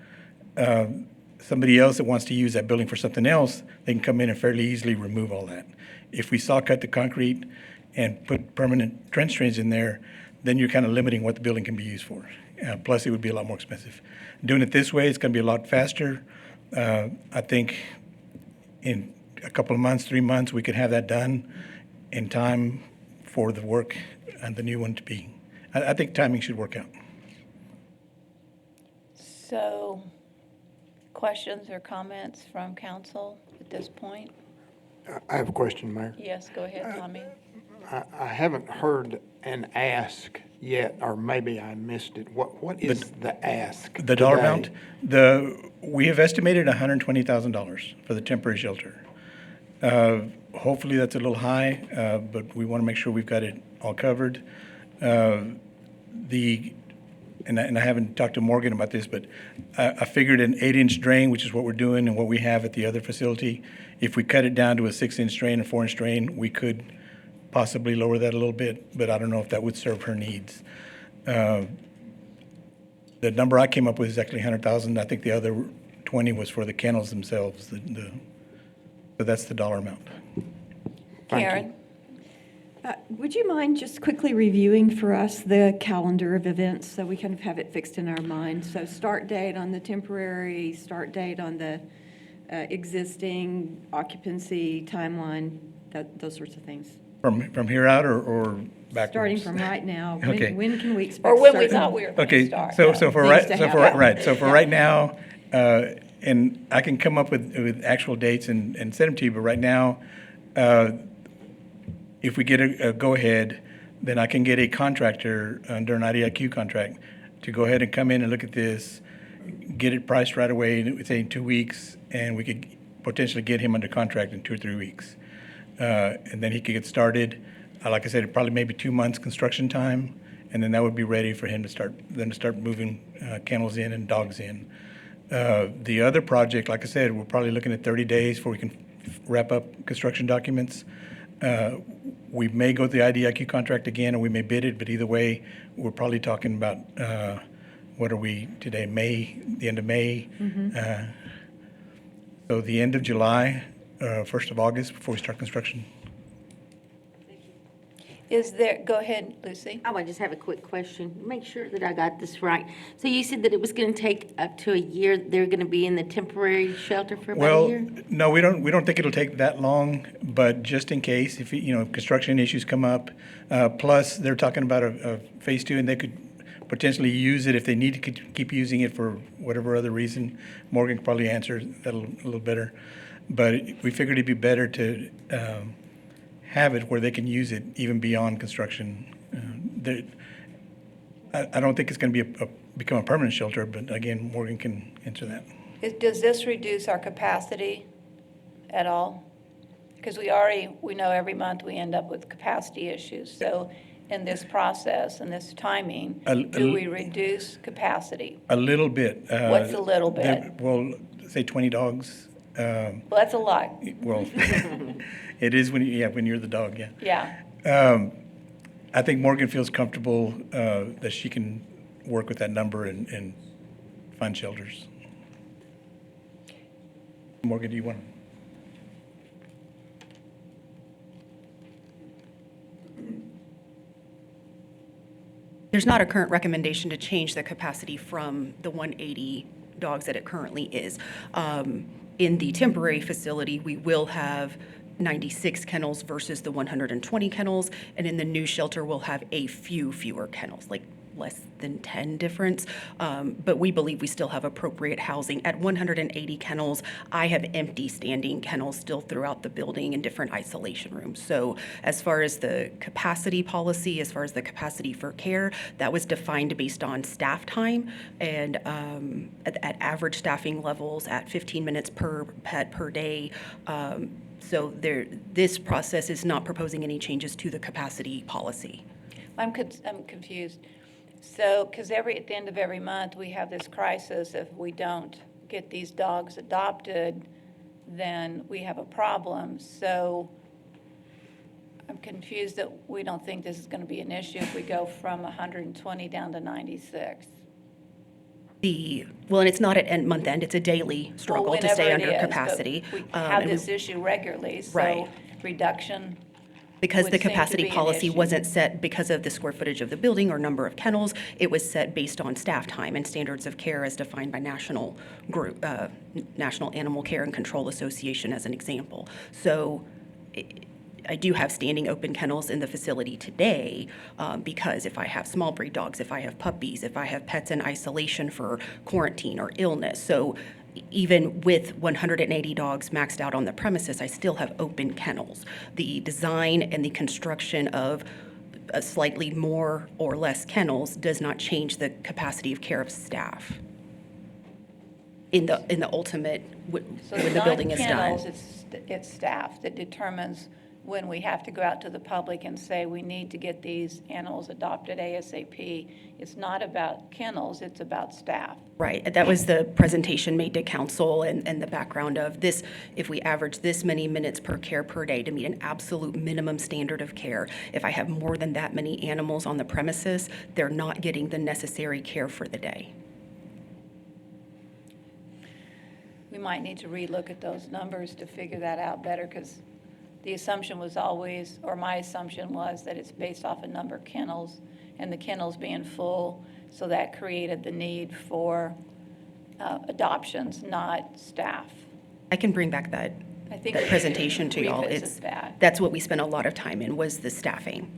somebody else that wants to use that building for something else, they can come in and fairly easily remove all that. If we saw cut the concrete and put permanent trench drains in there, then you're kind of limiting what the building can be used for. Plus, it would be a lot more expensive. Doing it this way, it's going to be a lot faster. I think in a couple of months, 3 months, we could have that done in time for the work and the new one to be. I think timing should work out. So, questions or comments from council at this point? I have a question, Mayor. Yes, go ahead, Tommy. I haven't heard an ask yet, or maybe I missed it. What is the ask? The dollar today? amount? We have estimated $120,000 for the temporary shelter. Hopefully that's a little high, but we want to make sure we've got it all covered. And I haven't talked to Morgan about this, but I figured an 8-inch drain, which is what we're doing and what we have at the other facility. If we cut it down to a 6-inch drain, a 4-inch drain, we could possibly lower that a little bit, but I don't know if that would serve her needs. The number I came up with is actually 100,000. I think the other 20 was for the kennels themselves. So that's the dollar amount. Karen? Would you mind just quickly reviewing for us the calendar of events so we kind of have it fixed in our mind? So start date on the temporary, start date on the existing occupancy timeline, those sorts of things. From here out or backwards? Starting from right now. Okay. When can we expect? Or when we certain thought we were going to Okay, start? so for Yeah. right now, and I can come up with actual dates and send them to you, but right now, if we get a go-ahead, then I can get a contractor under an IDIQ contract to go ahead and come in and look at this, get it priced right away, say in 2 weeks, and we could potentially get him under contract in 2 or 3 weeks. And then he could get started. Like I said, it probably maybe 2 months construction time, and then that would be ready for him to start moving kennels in and dogs in. The other project, like I said, we're probably looking at 30 days before we can wrap up construction documents. We may go to the IDIQ contract again, or we may bid it, but either way, we're probably talking about, what are we today, May, the end of May? So the end of July, 1st of August, before we start construction. Go ahead, Lucy. I just have a quick question. Make sure that I got this right. So you said that it was going to take up to a year. They're going to be in the temporary shelter for about a year? No, we don't think it'll take that long, but just in case, if construction issues come up, plus they're talking about a phase 2, and they could potentially use it if they need to keep using it for whatever other reason. Morgan could probably answer that a little better. but we figured it'd be better to have it where they can use it even beyond construction. I don't think it's going to be become a permanent shelter, but again, Morgan can answer that. Does this reduce our capacity at all? Because we know every month we end up with capacity issues. So in this process and this timing, do we reduce capacity? A little bit. What's a little bit? Well, say 20 dogs. Well, that's a lot. Well, it is when you're the dog, yeah. Yeah. I think Morgan feels comfortable that she can work with that number and find shelters. Morgan, do you want? There's not a current recommendation to change the capacity from the 180 dogs that it currently is. In the temporary facility, we will have 96 kennels versus the 120 kennels, and in the new shelter, we'll have a few fewer kennels, like less than 10 difference, but we believe we still have appropriate housing. At 180 kennels, I have empty standing kennels still throughout the building in different isolation rooms. So as far as the capacity policy, as far as the capacity for care, that was defined based on staff time and at average staffing levels at 15 minutes per pet per day. So this process is not proposing any changes to the capacity policy. I'm confused. So, because at the end of every month, we have this crisis. If we don't get these dogs adopted, then we have a problem. So I'm confused that we don't think this is going to be an issue if we go from 120 down to 96. Well, and it's not at month end, it's a daily struggle to stay under capacity. We have this issue regularly, so Right. reduction. Because would the seem to capacity be an policy issue. wasn't set because of the square footage of the building or number of kennels. It was set based on staff time and standards of care as defined by National Animal Care and Control Association as an example. So I do have standing open kennels in the facility today because if I have small breed dogs, if I have puppies, if I have pets in isolation for quarantine or illness. So even with 180 dogs maxed out on the premises, I still have open kennels. The design and the construction of slightly more or less kennels does not change the capacity of care of staff in the ultimate, So when it's the not building is done. kennels, it's staff that determines when we have to go out to the public and say we need to get these animals adopted ASAP. It's not about kennels, it's about staff. Right, that was the presentation made to council and the background of this, if we average this many minutes per care per day to meet an absolute minimum standard of care, if I have more than that many animals on the premises, they're not getting the necessary care for the day. We might need to relook at those numbers to figure that out better, because the assumption was always, or my assumption was, that it's based off a number of kennels, and the kennels being full, so that created the need for adoptions, not staff. I can bring back that I think that we presentation to should y'all. revisit that. That's what we spent a lot of time in, was the staffing.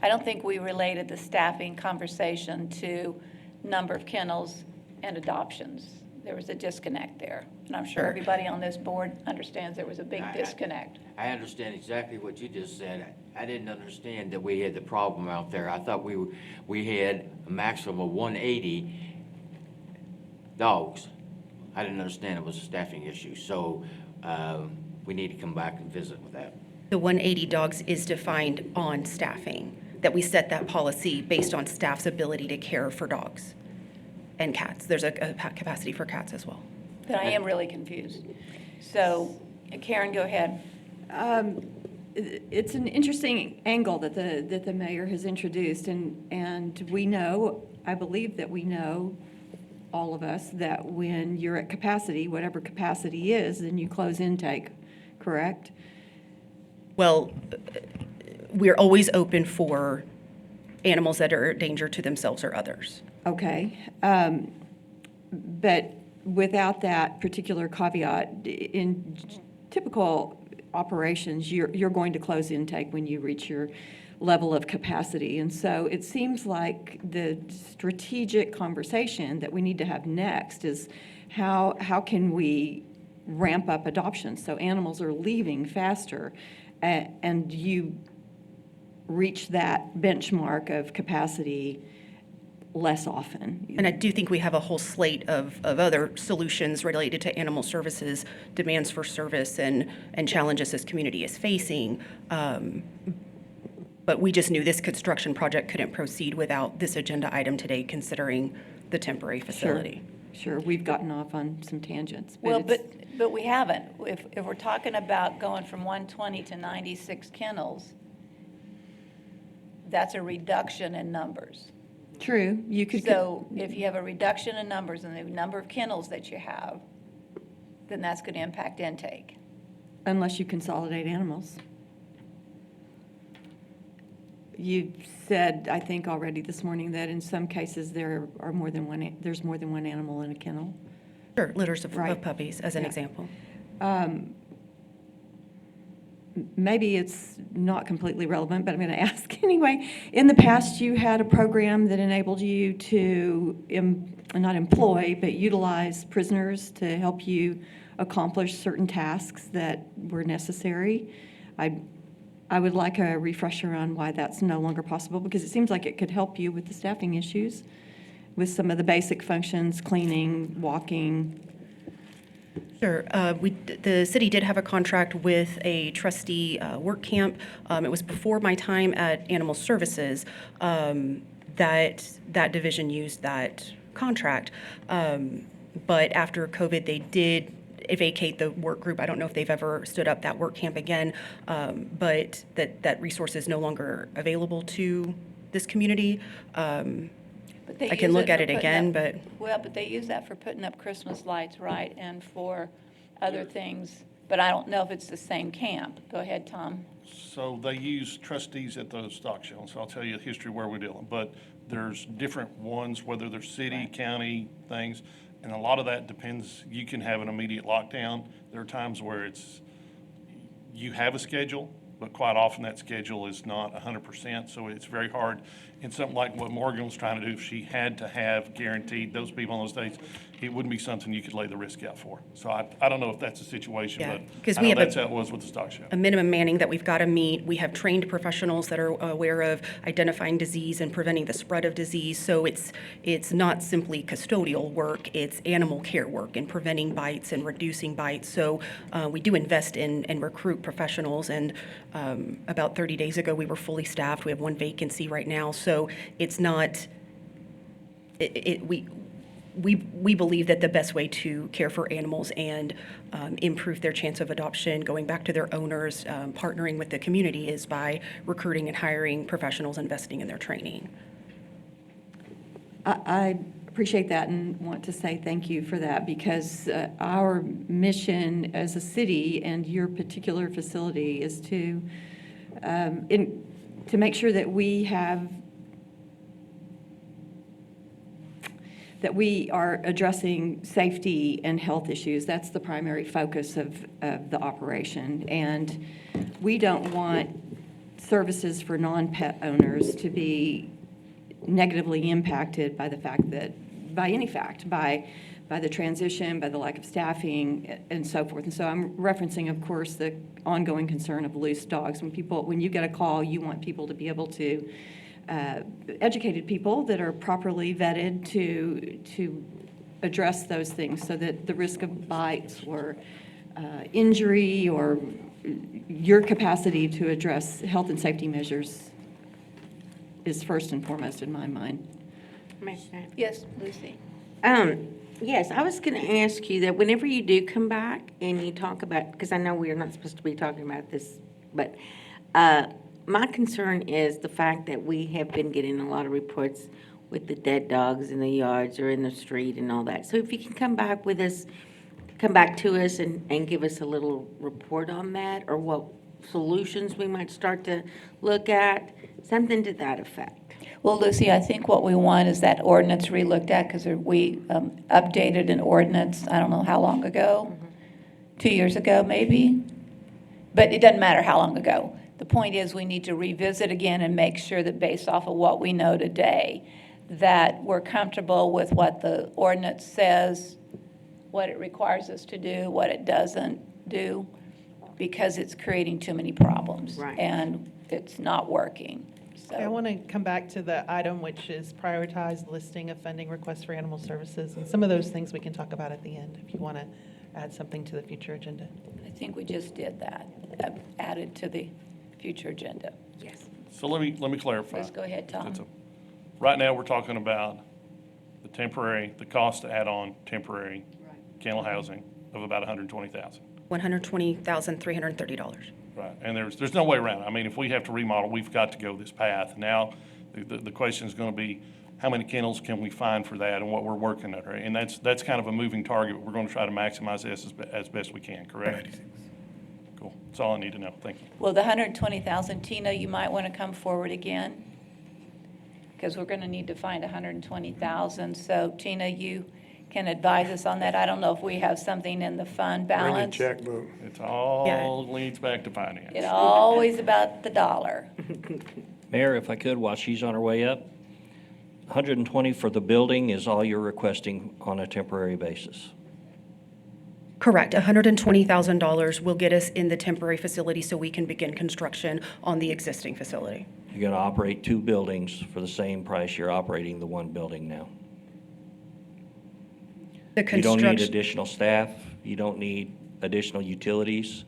I don't think we related the staffing conversation to number of kennels and adoptions. There was a disconnect there, and I'm sure Sure. everybody on this board understands there was a big disconnect. I understand exactly what you just said. I didn't understand that we had the problem out there. I thought we had a maximum of 180 dogs. I didn't understand it was a staffing issue, so we need to come back and visit with that. The 180 dogs is defined on staffing, that we set that policy based on staff's ability to care for dogs and cats. There's a capacity for cats as well. But I am really confused. So, Karen, go ahead. It's an interesting angle that the mayor has introduced, and we know, I believe that we know, all of us, that when you're at capacity, whatever capacity is, then you close intake, correct? Well, we're always open for animals that are a danger to themselves or others. Okay. But without that particular caveat, in typical operations, you're going to close intake when you reach your level of capacity. And so it seems like the strategic conversation that we need to have next is how can we ramp up adoption. So animals are leaving faster, and you reach that benchmark of capacity less often. And I do think we have a whole slate of other solutions related to animal services, demands for service, and challenges this community is facing. But we just knew this construction project couldn't proceed without this agenda item today, considering the temporary facility. Sure, we've gotten off on some tangents. Well, it's- but we haven't. If we're talking about going from 120 to 96 kennels, that's a reduction in numbers. True, you could. So if you have a reduction in numbers and the number of kennels that you have, then that's going to impact intake. Unless you consolidate animals. You said, I think already this morning, that in some cases there's more than one animal in a kennel. Sure, litters of Right. puppies, as an Yeah. example. Maybe it's not completely relevant, but I'm going to ask anyway. In the past, you had a program that enabled you to not employ, but utilize prisoners to help you accomplish certain tasks that were necessary. I would like a refresher on why that's no longer possible, because it seems like it could help you with the staffing issues, with some of the basic functions, cleaning, walking. Sure. The city did have a contract with a trustee work camp. It was before my time at Animal Services that division used that contract. But after COVID, they did vacate the work group. I don't know if they've ever stood up that work camp again, but that resource is no longer available to this community. But they I can use look it at for it putting again, up- but Well, but they use that for putting up Christmas lights, right, and for other things. But I don't know if it's the same camp. Go ahead, Tom. So they use trustees at those stock shows. So I'll tell you the history where we're dealing. But there's different ones, whether they're city, county things. And a lot of that depends. You can have an immediate lockdown. There are times where you have a schedule, but quite often that schedule is not 100%. So it's very hard. And something like what Morgan was trying to do, if she had to have guaranteed those people on those days, it wouldn't be something you could lay the risk out for. So I don't know if that's a situation, Yeah, but 'cause I we know have that's how it was with the stock show. a minimum manning that we've got to meet. We have trained professionals that are aware of identifying disease and preventing the spread of disease. So it's not simply custodial work, it's animal care work and preventing bites and reducing bites. So we do invest in and recruit professionals. And about 30 days ago, we were fully staffed. We have one vacancy right now. So it's not, we believe that the best way to care for animals and improve their chance of adoption, going back to their owners, partnering with the community, is by recruiting and hiring professionals, investing in their training. I appreciate that and want to say thank you for that, because our mission as a city and your particular facility is to make sure that we are addressing safety and health issues. That's the primary focus of the operation. And we don't want services for non-pet owners to be negatively impacted by the fact that, by the transition, by the lack of staffing, and so forth. And so I'm referencing, of course, the ongoing concern of loose dogs. When you get a call, you want people to be able to, educated people that are properly vetted to address those things, so that the risk of bites or injury or your capacity to address health and safety measures is first and foremost in my mind. Yes, Lucy. Yes, I was going to ask you that whenever you do come back and you talk about, because I know we are not supposed to be talking about this, but my concern is the fact that we have been getting a lot of reports with the dead dogs in the yards or in the street and all that. So if you can come back to us and give us a little report on that, or what solutions we might start to look at, something to that effect. Well, Lucy, I think what we want is that ordinance relooked at, because we updated an ordinance, I don't know how long ago, 2 years ago maybe, but it doesn't matter how long ago. The point is, we need to revisit again and make sure that based off of what we know today, that we're comfortable with what the ordinance says what it requires us to do, what it doesn't do, because it's creating too many problems. Right. And it's not working, I so. want to come back to the item which is prioritized listing of funding requests for animal services, and some of those things we can talk about at the end, if you want to add something to the future agenda. I think we just did that, added to the future agenda. Yes. So let me clarify. Please go ahead, Tom. Right now, we're talking about the cost to add on temporary kennel housing of about $120,000. $120,330. Right, and there's no way around it. I mean, if we have to remodel, we've got to go this path. Now, the question is going to be, how many kennels can we find for that and what we're working at, right? And that's kind of a moving target. We're going to try to maximize this as best we can, correct? Cool, that's all I need to know. Thank you. Well, the 120,000, Tina, you might want to come forward again, because we're going to need to find 120,000. So Tina, you can advise us on that. I don't know if we have something in the fund balance. Bring your checkbook. It's all leads back to finance. It's always about the dollar. Mayor, if I could, while she's on her way up, 120 for the building is all you're requesting on a temporary basis. Correct. $120,000 will get us in the temporary facility so we can begin construction on the existing facility. You're going to operate 2 buildings for the same price you're operating the 1 building now. The You don't need construction, additional staff, you don't need additional utilities.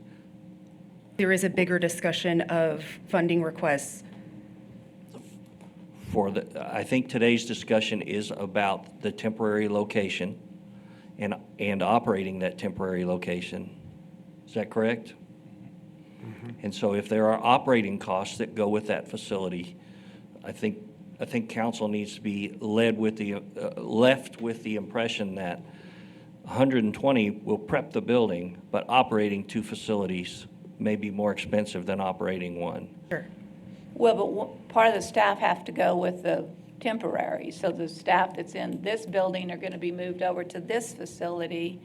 there is a bigger discussion of funding requests. I think today's discussion is about the temporary location and operating that temporary location. Is that correct? And so if there are operating costs that go with that facility, I think council needs to be left with the impression that 120 will prep the building, but operating 2 facilities may be more expensive than operating 1. Sure. Well, but part of the staff have to go with the temporary. So the staff that's in this building are going to be moved over to this facility.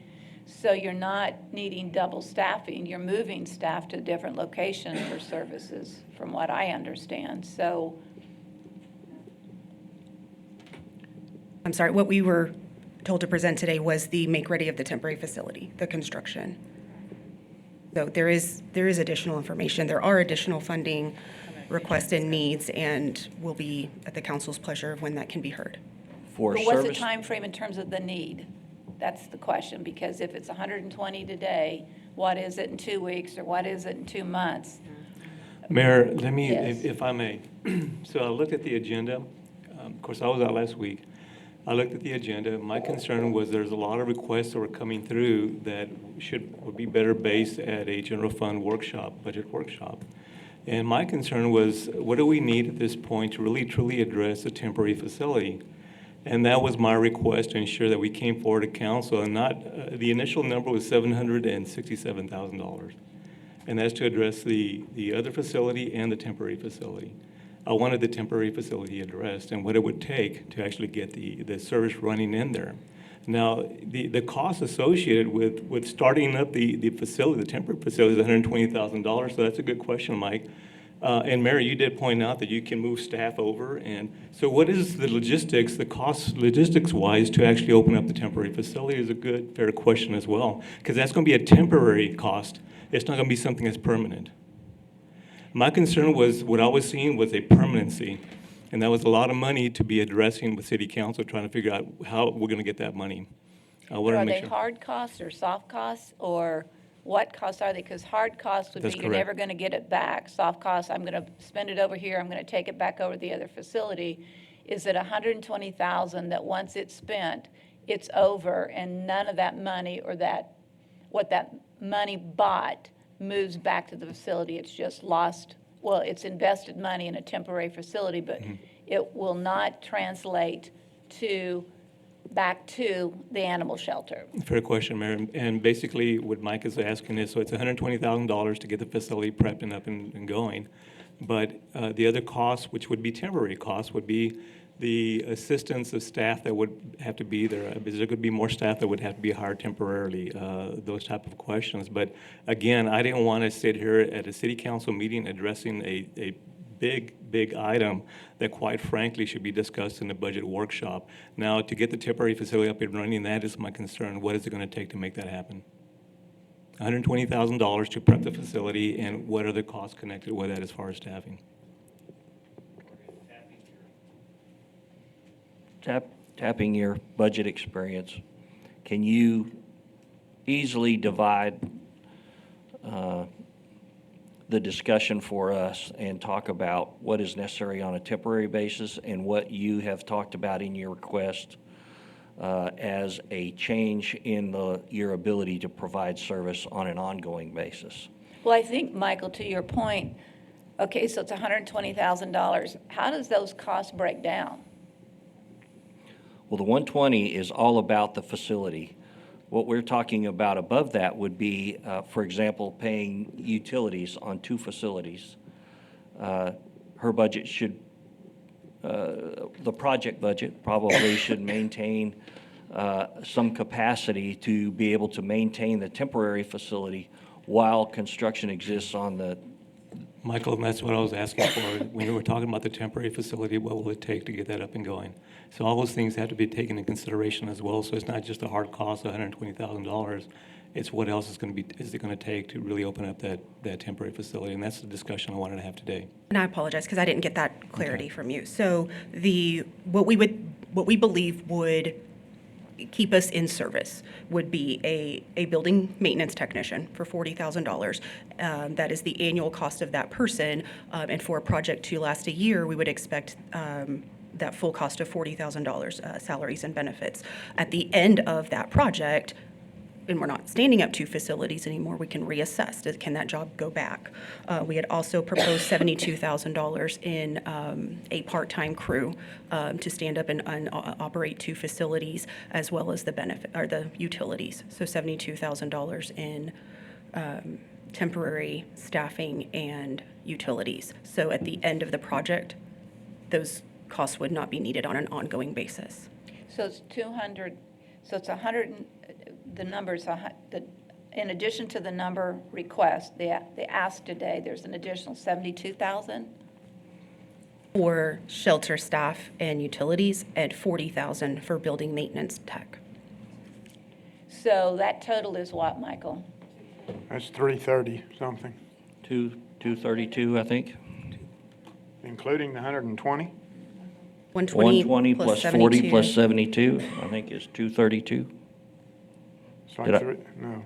So you're not needing double staffing. You're moving staff to a different location for services, from what I understand. So I'm sorry, what we were told to present today was the make-ready of the temporary facility, the construction. So there is additional information. There are additional funding requests and needs, and will be at the council's pleasure of when that can be heard. For but what's the service, time frame in terms of the need? That's the question, because if it's 120 today, what is it in 2 weeks, or what is it in 2 months? Mayor, let me, Yes. if I may. So I looked at the agenda. Of course, I was out last week. I looked at the agenda. My concern was there's a lot of requests that were coming through that would be better based at a general fund workshop, budget workshop. And my concern was, what do we need at this point to really truly address a temporary facility? And that was my request, to ensure that we came forward to council and not, the initial number was $767,000. And that's to address the other facility and the temporary facility. I wanted the temporary facility addressed and what it would take to actually get the service running in there. Now, the cost associated with starting up the facility, the temporary facility, is $120,000, so that's a good question, Mike. And Mary, you did point out that you can move staff over, and so what is the logistics, the cost logistics-wise to actually open up the temporary facility is a good, fair question as well, because that's going to be a temporary cost. It's not going to be something that's permanent. My concern was, what I was seeing was a permanency, and that was a lot of money to be addressing with city council, trying to figure out how we're going to get that money. I wanted to Are make they sure. hard costs or soft costs, or what costs are they? Because hard costs would be That's you're correct. never going to get it back. Soft costs, I'm going to spend it over here, I'm going to take it back over to the other facility. Is it $120,000 that once it's spent, it's over, and none of that money or what that money bought moves back to the facility? It's just lost. Well, it's invested money in a temporary facility, but it will not translate back to the animal shelter. Fair question, Mayor. And basically, what Mike is asking is, so it's $120,000 to get the facility prepped and up and going. But the other costs, which would be temporary costs, would be the assistance of staff that would have to be there. There could be more staff that would have to be hired temporarily, those type of questions. But again, I didn't want to sit here at a city council meeting addressing a big item that quite frankly should be discussed in the budget workshop. Now, to get the temporary facility up and running, that is my concern. What is it going to take to make that happen? $120,000 to prep the facility, and what are the costs connected with that as far as staffing? Tapping your budget experience, can you easily divide the discussion for us and talk about what is necessary on a temporary basis and what you have talked about in your request as a change in your ability to provide service on an ongoing basis? Well, I think, Michael, to your point, okay, so it's $120,000. How does those costs break down? Well, the 120 is all about the facility. What we're talking about above that would be, for example, paying utilities on 2 facilities. Her budget should, the project budget probably should maintain some capacity to be able to maintain the temporary facility while construction exists on the. Michael, that's what I was asking for. When we were talking about the temporary facility, what will it take to get that up and going? So all those things have to be taken into consideration as well. So it's not just a hard cost of $120,000. It's what else is it going to take to really open up that temporary facility? And that's the discussion I wanted to have today. And I apologize because I didn't get that clarity from you. So what we believe would keep us in service would be a building maintenance technician for $40,000. That is the annual cost of that person. And for a project to last a year, we would expect that full cost of $40,000, salaries and benefits. At the end of that project, and we're not standing up 2 facilities anymore, we can reassess. Can that job go back? We had also proposed $72,000 in a part-time crew to stand up and operate 2 facilities, as well as the benefit or the utilities. So $72,000 in temporary staffing and utilities. So at the end of the project, those costs would not be needed on an ongoing basis. So it's 200, so it's 100, the numbers, in addition to the number request, the ask today, there's an additional 72,000? For shelter staff and utilities, and $40,000 for building maintenance tech. So that total is what, Michael? That's 330 something, 232, I think. including the 120? 120 plus 40 plus 72, I think is 232. It's like Did I- no,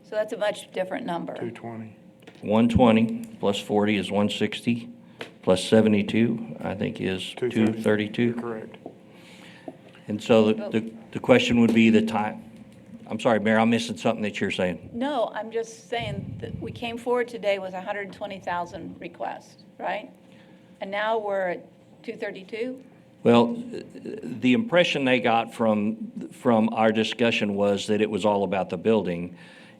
So that's a much different number. 220. 120 plus 40 is 160, plus 72, I think is 232. Correct. And so the question would be the time. I'm sorry, Mayor, I'm missing something that you're saying. No, I'm just saying that we came forward today with 120,000 requests, right? And now we're at 232? Well, the impression they got from our discussion was that it was all about the building.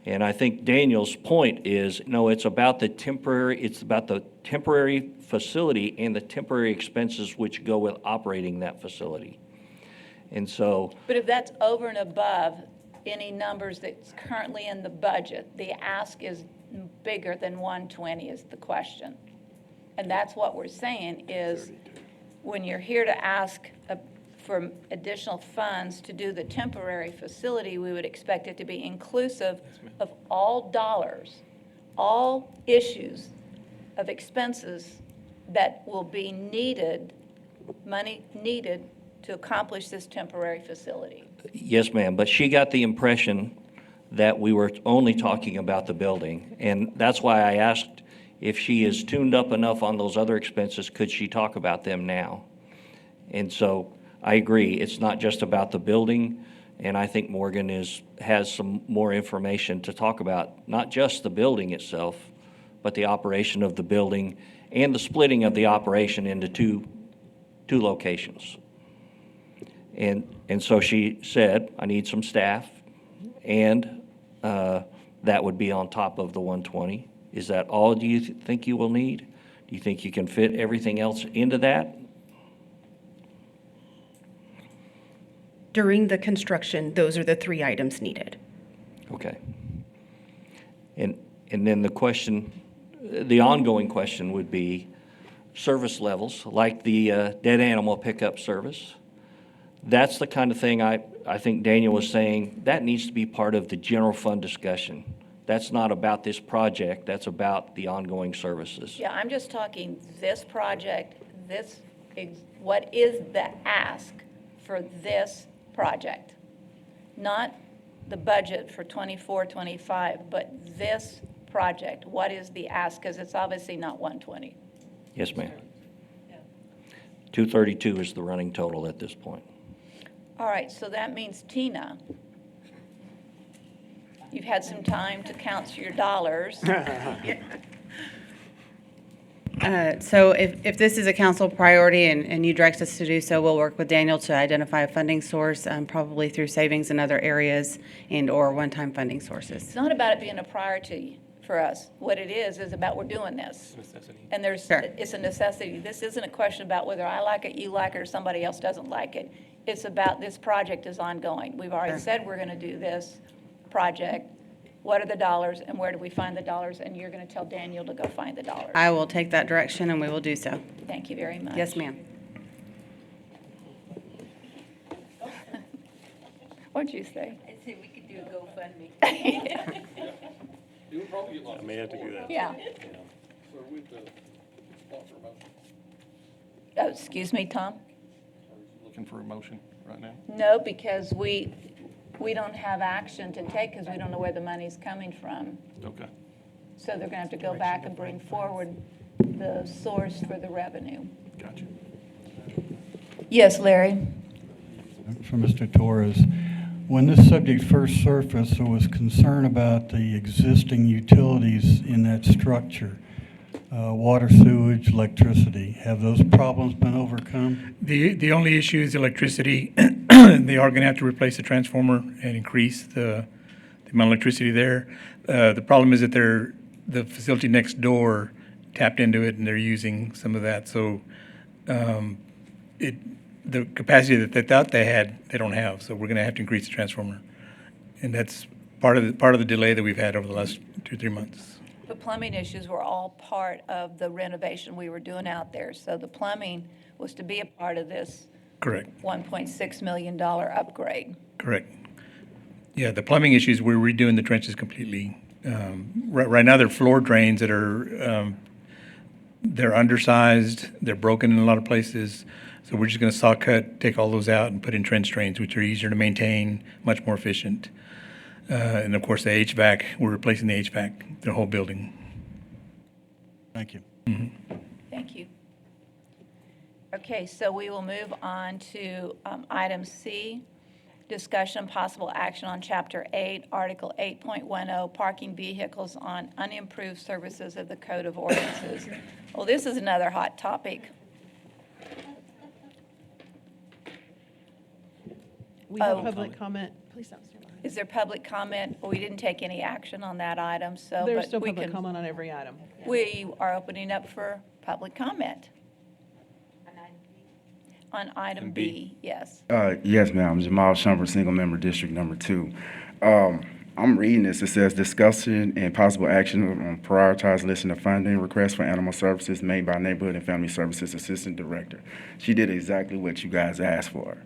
And I think Daniel's point is, no, it's about the temporary facility and the temporary expenses which go with operating that facility. And so, But if that's over and above any numbers that's currently in the budget, the ask is bigger than 120 is the question. And that's what we're saying is, when you're here to ask for additional funds to do the temporary facility, we would expect it to be inclusive of all dollars, all issues of expenses that will be needed, money needed to accomplish this temporary facility. yes, ma'am, but she got the impression that we were only talking about the building. And that's why I asked if she is tuned up enough on those other expenses, could she talk about them now? And so I agree, it's not just about the building, and I think Morgan has some more information to talk about, not just the building itself, but the operation of the building and the splitting of the operation into two locations. And so she said, I need some staff, and that would be on top of the 120. Is that all do you think you will need? Do you think you can fit everything else into that? During the construction, those are the 3 items needed. Okay. And then the ongoing question would be, service levels, like the dead animal pickup service. That's the kind of thing I think Daniel was saying, that needs to be part of the general fund discussion. That's not about this project, that's about the ongoing services. Yeah, I'm just talking this project, what is the ask for this project? Not the budget for 24, 25, but this project, what is the ask? Because it's obviously not 120. Yes, ma'am. 232 is the running total at this point. All right, so that means, Tina, you've had some time to count your dollars. So if this is a council priority and you direct us to do so, we'll work with Daniel to identify a funding source, probably through savings in other areas and/or one-time funding sources. It's not about it being a priority for us. What it is about we're doing this. And it's a necessity. This isn't a question about whether I like it, you like it, or somebody else doesn't like it. It's about this project is ongoing. We've already said we're going to do this project. What are the dollars and where do we find the dollars? And you're going to tell Daniel to go find the dollars. I will take that direction and we will do so. Thank you very much. Yes, ma'am. What'd you say? I said we could do a GoFundMe. I may have to do that. Yeah. Oh, excuse me, Tom? Looking for a motion right now? No, because we don't have action to take because we don't know where the money's coming from. Okay. So they're going to have to go back and bring forward the source for the revenue. Gotcha. Yes, Larry? For Mr. Torres, when this subject first surfaced, there was concern about the existing utilities in that structure, water, sewage, electricity. Have those problems been overcome? The only issue is electricity. They are going to have to replace the transformer and increase the amount of electricity there. The problem is that the facility next door tapped into it and they're using some of that. So the capacity that they thought they had, they don't have. So we're going to have to increase the transformer. And that's part of the delay that we've had over the last 2 or 3 months. The plumbing issues were all part of the renovation we were doing out there. So the plumbing was to be a part of this Correct. $1.6 million upgrade. Correct. Yeah, the plumbing issues, we're redoing the trenches completely. Right now, they're floor drains that are, they're undersized, they're broken in a lot of places. So we're just going to saw cut, take all those out and put in trench drains, which are easier to maintain, much more efficient. And of course, the HVAC, we're replacing the HVAC, the whole building. Thank you. Mm-hmm. Thank you. Okay, so we will move on to item C, discussion possible action on Chapter 8, Article 8.10, parking vehicles on unimproved surfaces of the Code of Ordinances. Well, this is another hot topic. We have Oh. public comment. Please don't stand behind. Is there public comment? Well, we didn't take any action on that item, so. There's but still we public can- comment on every item. We are opening up for public comment. On item B, yes. Yes, ma'am. Jamal Shumpert, single member, District Number 2. I'm reading this. It says discussion and possible action on prioritized listing of funding requests for animal services made by Neighborhood and Family Services Assistant Director. She did exactly what you guys asked for.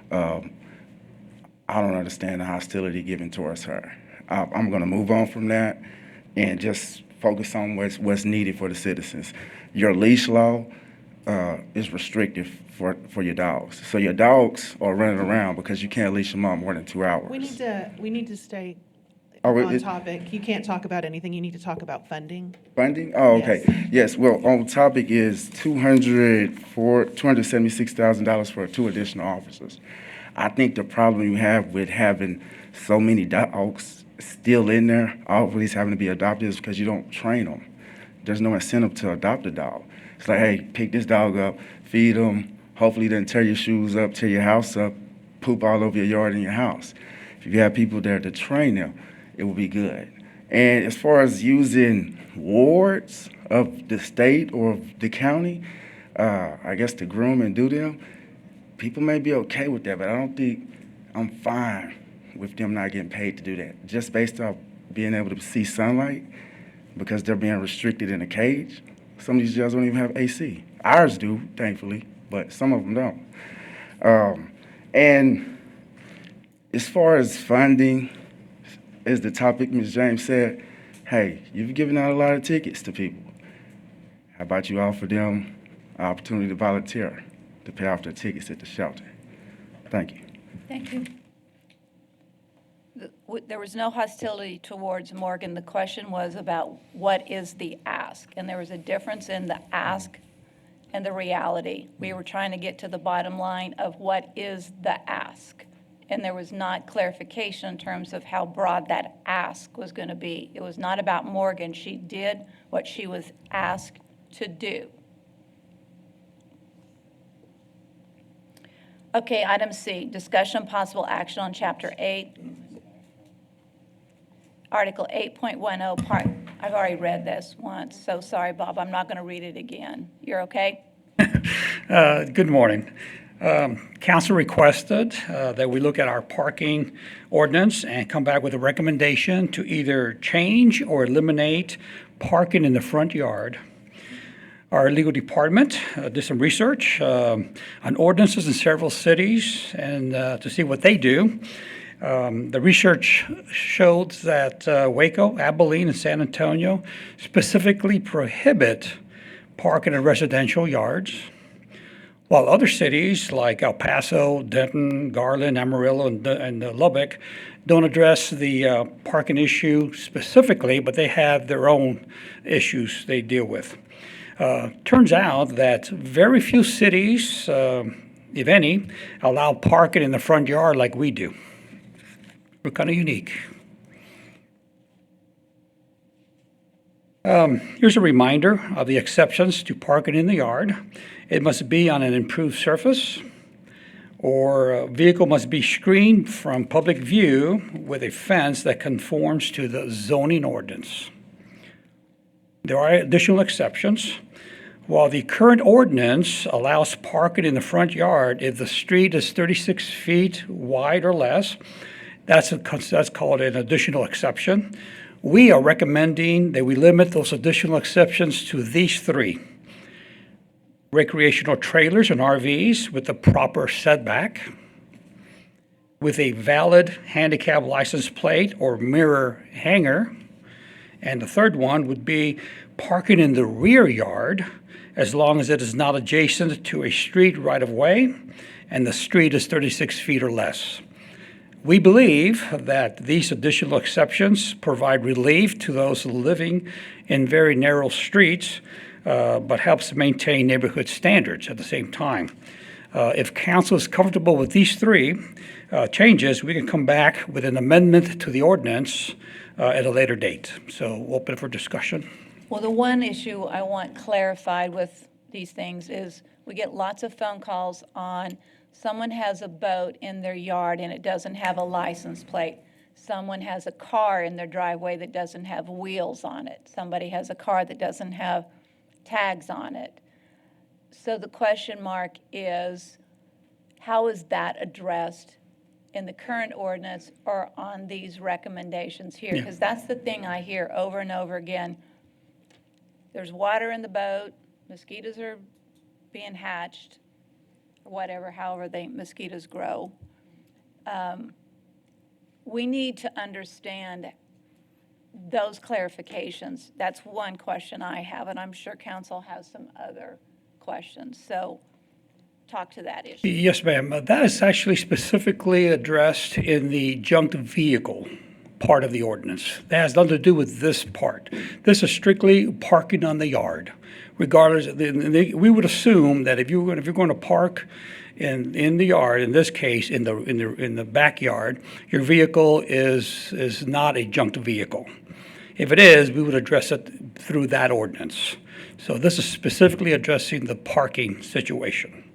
I don't understand the hostility given towards her. I'm going to move on from that and just focus on what's needed for the citizens. Your leash law is restrictive for your dogs. So your dogs are running around because you can't leash them up more than 2 hours. We need to stay Oh, on it- topic. You can't talk about anything. You need to talk about funding. Funding? Oh, okay. Yes, well, on topic is $276,000 for 2 additional officers. I think the problem you have with having so many dogs still in there, always having to be adopted, is because you don't train them. There's no incentive to adopt a dog. It's like, hey, pick this dog up, feed him, hopefully he doesn't tear your shoes up, tear your house up, poop all over your yard and your house. If you have people there to train them, it will be good. And as far as using wards of the state or of the county, I guess to groom and do them, people may be okay with that, but I don't think I'm fine with them not getting paid to do that. Just based off being able to see sunlight, because they're being restricted in a cage, Some of these jails don't even have AC. Ours do, thankfully, but some of them don't. And as far as funding, as the topic Ms. James said, hey, you've given out a lot of tickets to people. How about you offer them an opportunity to volunteer to pay off their tickets at the shelter? Thank you. Thank you. There was no hostility towards Morgan. The question was about what is the ask? And there was a difference in the ask and the reality. We were trying to get to the bottom line of what is the ask. And there was not clarification in terms of how broad that ask was going to be. It was not about Morgan. She did what she was asked to do. Okay, item C, discussion possible action on Chapter 8, Article 8.10, part, I've already read this once, so sorry, Bob, I'm not going to read it again. You're okay? Good morning. Council requested that we look at our parking ordinance and come back with a recommendation to either change or eliminate parking in the front yard. Our legal department did some research on ordinances in several cities and to see what they do. The research showed that Waco, Abilene, and San Antonio specifically prohibit parking in residential yards, while other cities like El Paso, Denton, Garland, Amarillo, and Lubbock don't address the parking issue specifically, but they have their own issues they deal with. Turns out that very few cities, if any, allow parking in the front yard like we do. We're kind of unique. Here's a reminder of the exceptions to parking in the yard. It must be on an improved surface, or a vehicle must be screened from public view with a fence that conforms to the zoning ordinance. There are additional exceptions. While the current ordinance allows parking in the front yard if the street is 36 feet wide or less, that's called an additional exception. We are recommending that we limit those additional exceptions to these three: recreational trailers and RVs with the proper setback, with a valid handicap license plate or mirror hanger, and the third one would be parking in the rear yard as long as it is not adjacent to a street right-of-way and the street is 36 feet or less. We believe that these additional exceptions provide relief to those living in very narrow streets, but helps maintain neighborhood standards at the same time. If council is comfortable with these three changes, we can come back with an amendment to the ordinance at a later date. So open for discussion. Well, the one issue I want clarified with these things is we get lots of phone calls on someone has a boat in their yard and it doesn't have a license plate. Someone has a car in their driveway that doesn't have wheels on it. Somebody has a car that doesn't have tags on it. So the question mark is, how is that addressed in the current ordinance or on these recommendations here? Because that's the thing I hear over and over again. There's water in the boat, mosquitoes are being hatched, or whatever, however mosquitoes grow. We need to understand those clarifications. That's one question I have, and I'm sure council has some other questions. So talk to that issue. Yes, ma'am. That is actually specifically addressed in the junked vehicle part of the ordinance. That has nothing to do with this part. This is strictly parking on the yard. Regardless, we would assume that if you're going to park in the yard, in this case, in the backyard, your vehicle is not a junked vehicle. If it is, we would address it through that ordinance. So this is specifically addressing the parking situation.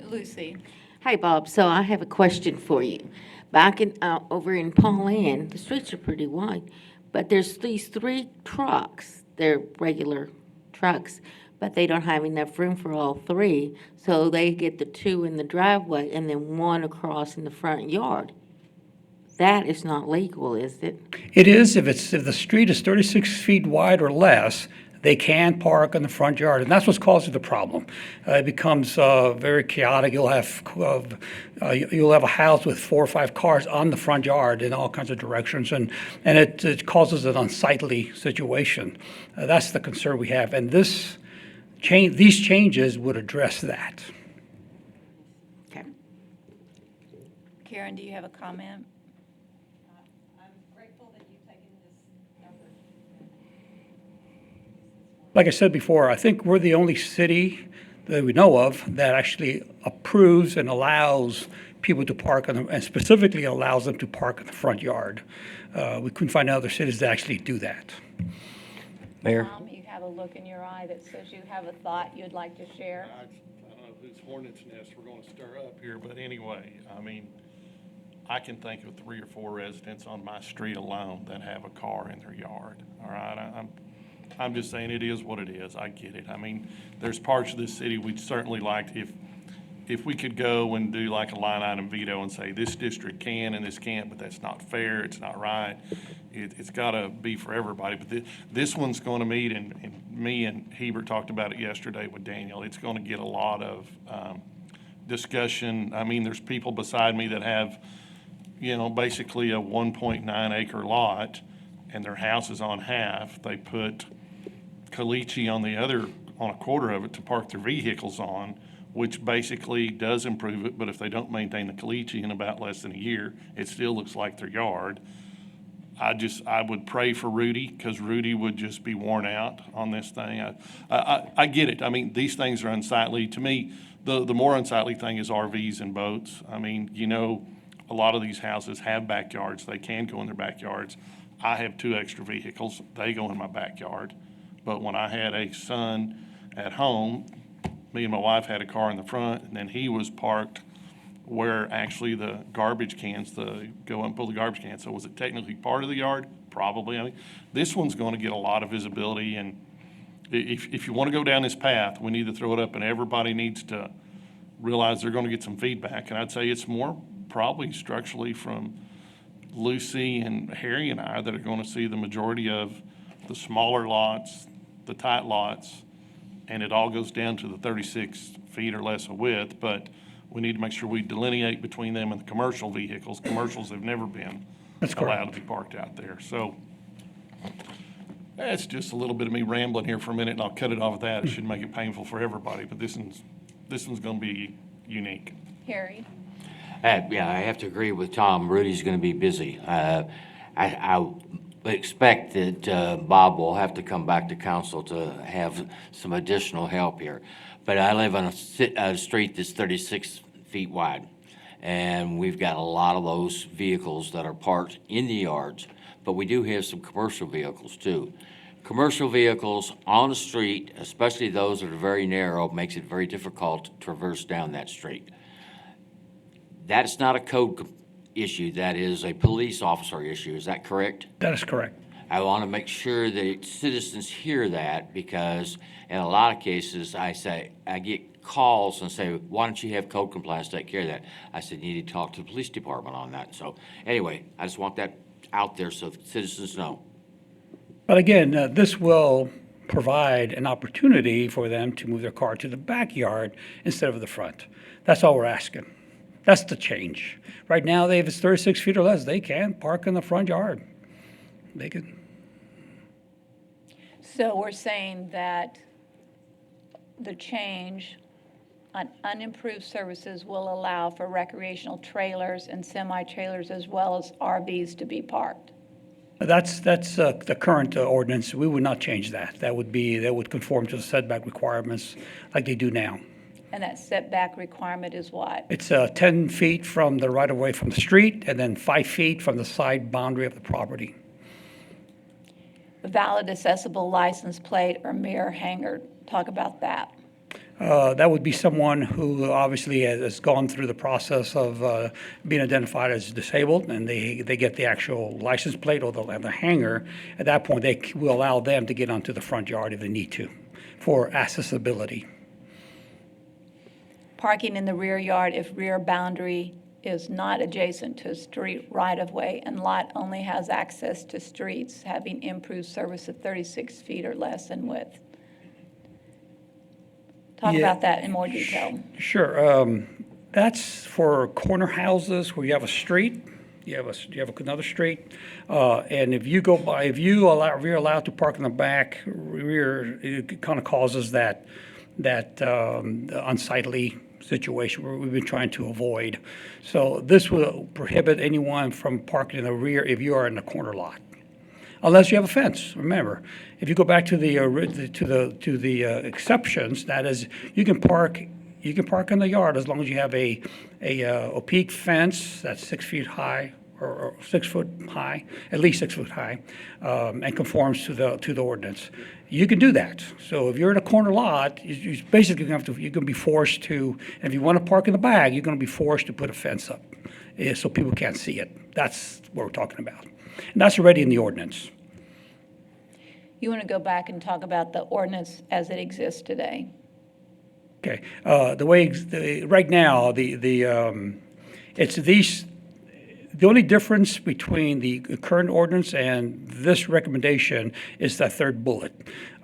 Lucy. Hi, Bob. So I have a question for you. Back over in Pauline, the streets are pretty wide, but there's these 3 trucks. They're regular trucks, but they don't have enough room for all 3, so they get the 2 in the driveway and then 1 across in the front yard. That is not legal, is it? It is if the street is 36 feet wide or less. they can park in the front yard, and that's what's causing the problem. It becomes very chaotic. You'll have a house with 4 or 5 cars on the front yard in all kinds of directions, and it causes an unsightly situation. That's the concern we have, and these changes would address that. Okay. Karen, do you have a comment? Like I said before, I think we're the only city that we know of that actually approves and allows people to park and specifically allows them to park in the front yard. We couldn't find other cities that actually do that. Mayor? You have a look in your eye that says you have a thought you'd like to share. I don't know whose hornet's nest we're going to stir up here, but anyway, I mean, I can think of 3 or 4 residents on my street alone that have a car in their yard, all right? I'm just saying it is what it is. I get it. I mean, there's parts of this city we'd certainly like if we could go and do like a line item veto and say this district can and this can't, but that's not fair, it's not right. It's got to be for everybody. But this one's going to meet, and me and Hebert talked about it yesterday with Daniel. It's going to get a lot of discussion. I mean, there's people beside me that have, basically a 1.9 acre lot, and their house is on half. They put caliche on a quarter of it to park their vehicles on, which basically does improve it, but if they don't maintain the caliche in about less than a year, it still looks like their yard. I would pray for Rudy, because Rudy would just be worn out on this thing. I get it. I mean, these things are unsightly. To me, the more unsightly thing is RVs and boats. I mean, a lot of these houses have backyards. They can go in their backyards. I have 2 extra vehicles. They go in my backyard. But when I had a son at home, me and my wife had a car in the front, and then he was parked where actually the garbage cans, go and pull the garbage cans. So was it technically part of the yard? Probably. I mean, this one's going to get a lot of visibility, and if you want to go down this path, we need to throw it up, and everybody needs to realize they're going to get some feedback. And I'd say it's more probably structurally from Lucy and Harry and I that are going to see the majority of the smaller lots, the tight lots, and it all goes down to the 36 feet or less of width, but we need to make sure we delineate between them and the commercial vehicles. Commercials have never been allowed to be parked out there. So that's just a little bit of me rambling here for a minute, and I'll cut it off at that. It shouldn't make it painful for everybody, but this one's going to be unique. Harry? Yeah, I have to agree with Tom. Rudy's going to be busy. I expect that Bob will have to come back to council to have some additional help here. But I live on a street that's 36 feet wide, and we've got a lot of those vehicles that are parked in the yards, but we do have some commercial vehicles too. Commercial vehicles on the street, especially those that are very narrow, makes it very difficult to traverse down that street. That's not a code issue, that is a police officer issue, is that correct? That is correct. I want to make sure that citizens hear that, because in a lot of cases, I get calls and say, why don't you have code compliance take care of that? I said, you need to talk to the police department on that. So anyway, I just want that out there so citizens know. But again, this will provide an opportunity for them to move their car to the backyard instead of the front. That's all we're asking. That's the change. Right now, if it's 36 feet or less, they can park in the front yard. They can. So we're saying that the change on unimproved surfaces will allow for recreational trailers and semi-trailers as well as RVs to be parked. That's the current ordinance. We would not change that. That would conform to the setback requirements like they do now. And that setback requirement is what? It's 10 feet from the right-of-way from the street, and then 5 feet from the side boundary of the property. Valid accessible license plate or mirror hanger. Talk about that. That would be someone who obviously has gone through the process of being identified as disabled, and they get the actual license plate or the hanger. At that point, they will allow them to get onto the front yard if they need to for accessibility. Parking in the rear yard if rear boundary is not adjacent to a street right-of-way and lot only has access to streets having improved service of 36 feet or less in width. Talk Yeah. about that in more detail. Sure. That's for corner houses where you have a street, you have another street, and if you're allowed to park in the back rear, it kind of causes that unsightly situation where we've been trying to avoid. So this will prohibit anyone from parking in the rear if you are in the corner lot, unless you have a fence. Remember, if you go back to the exceptions, that is, you can park in the yard as long as you have a opaque fence that's 6 feet high or 6 foot high, at least 6 foot high, and conforms to the ordinance. You can do that. So if you're in a corner lot, you basically you're going to be forced to, and if you want to park in the back, you're going to be forced to put a fence up so people can't see it. That's what we're talking about. And that's already in the ordinance. You want to go back and talk about the ordinance as it exists today? Okay. Right now, it's these. The only difference between the current ordinance and this recommendation is that third bullet.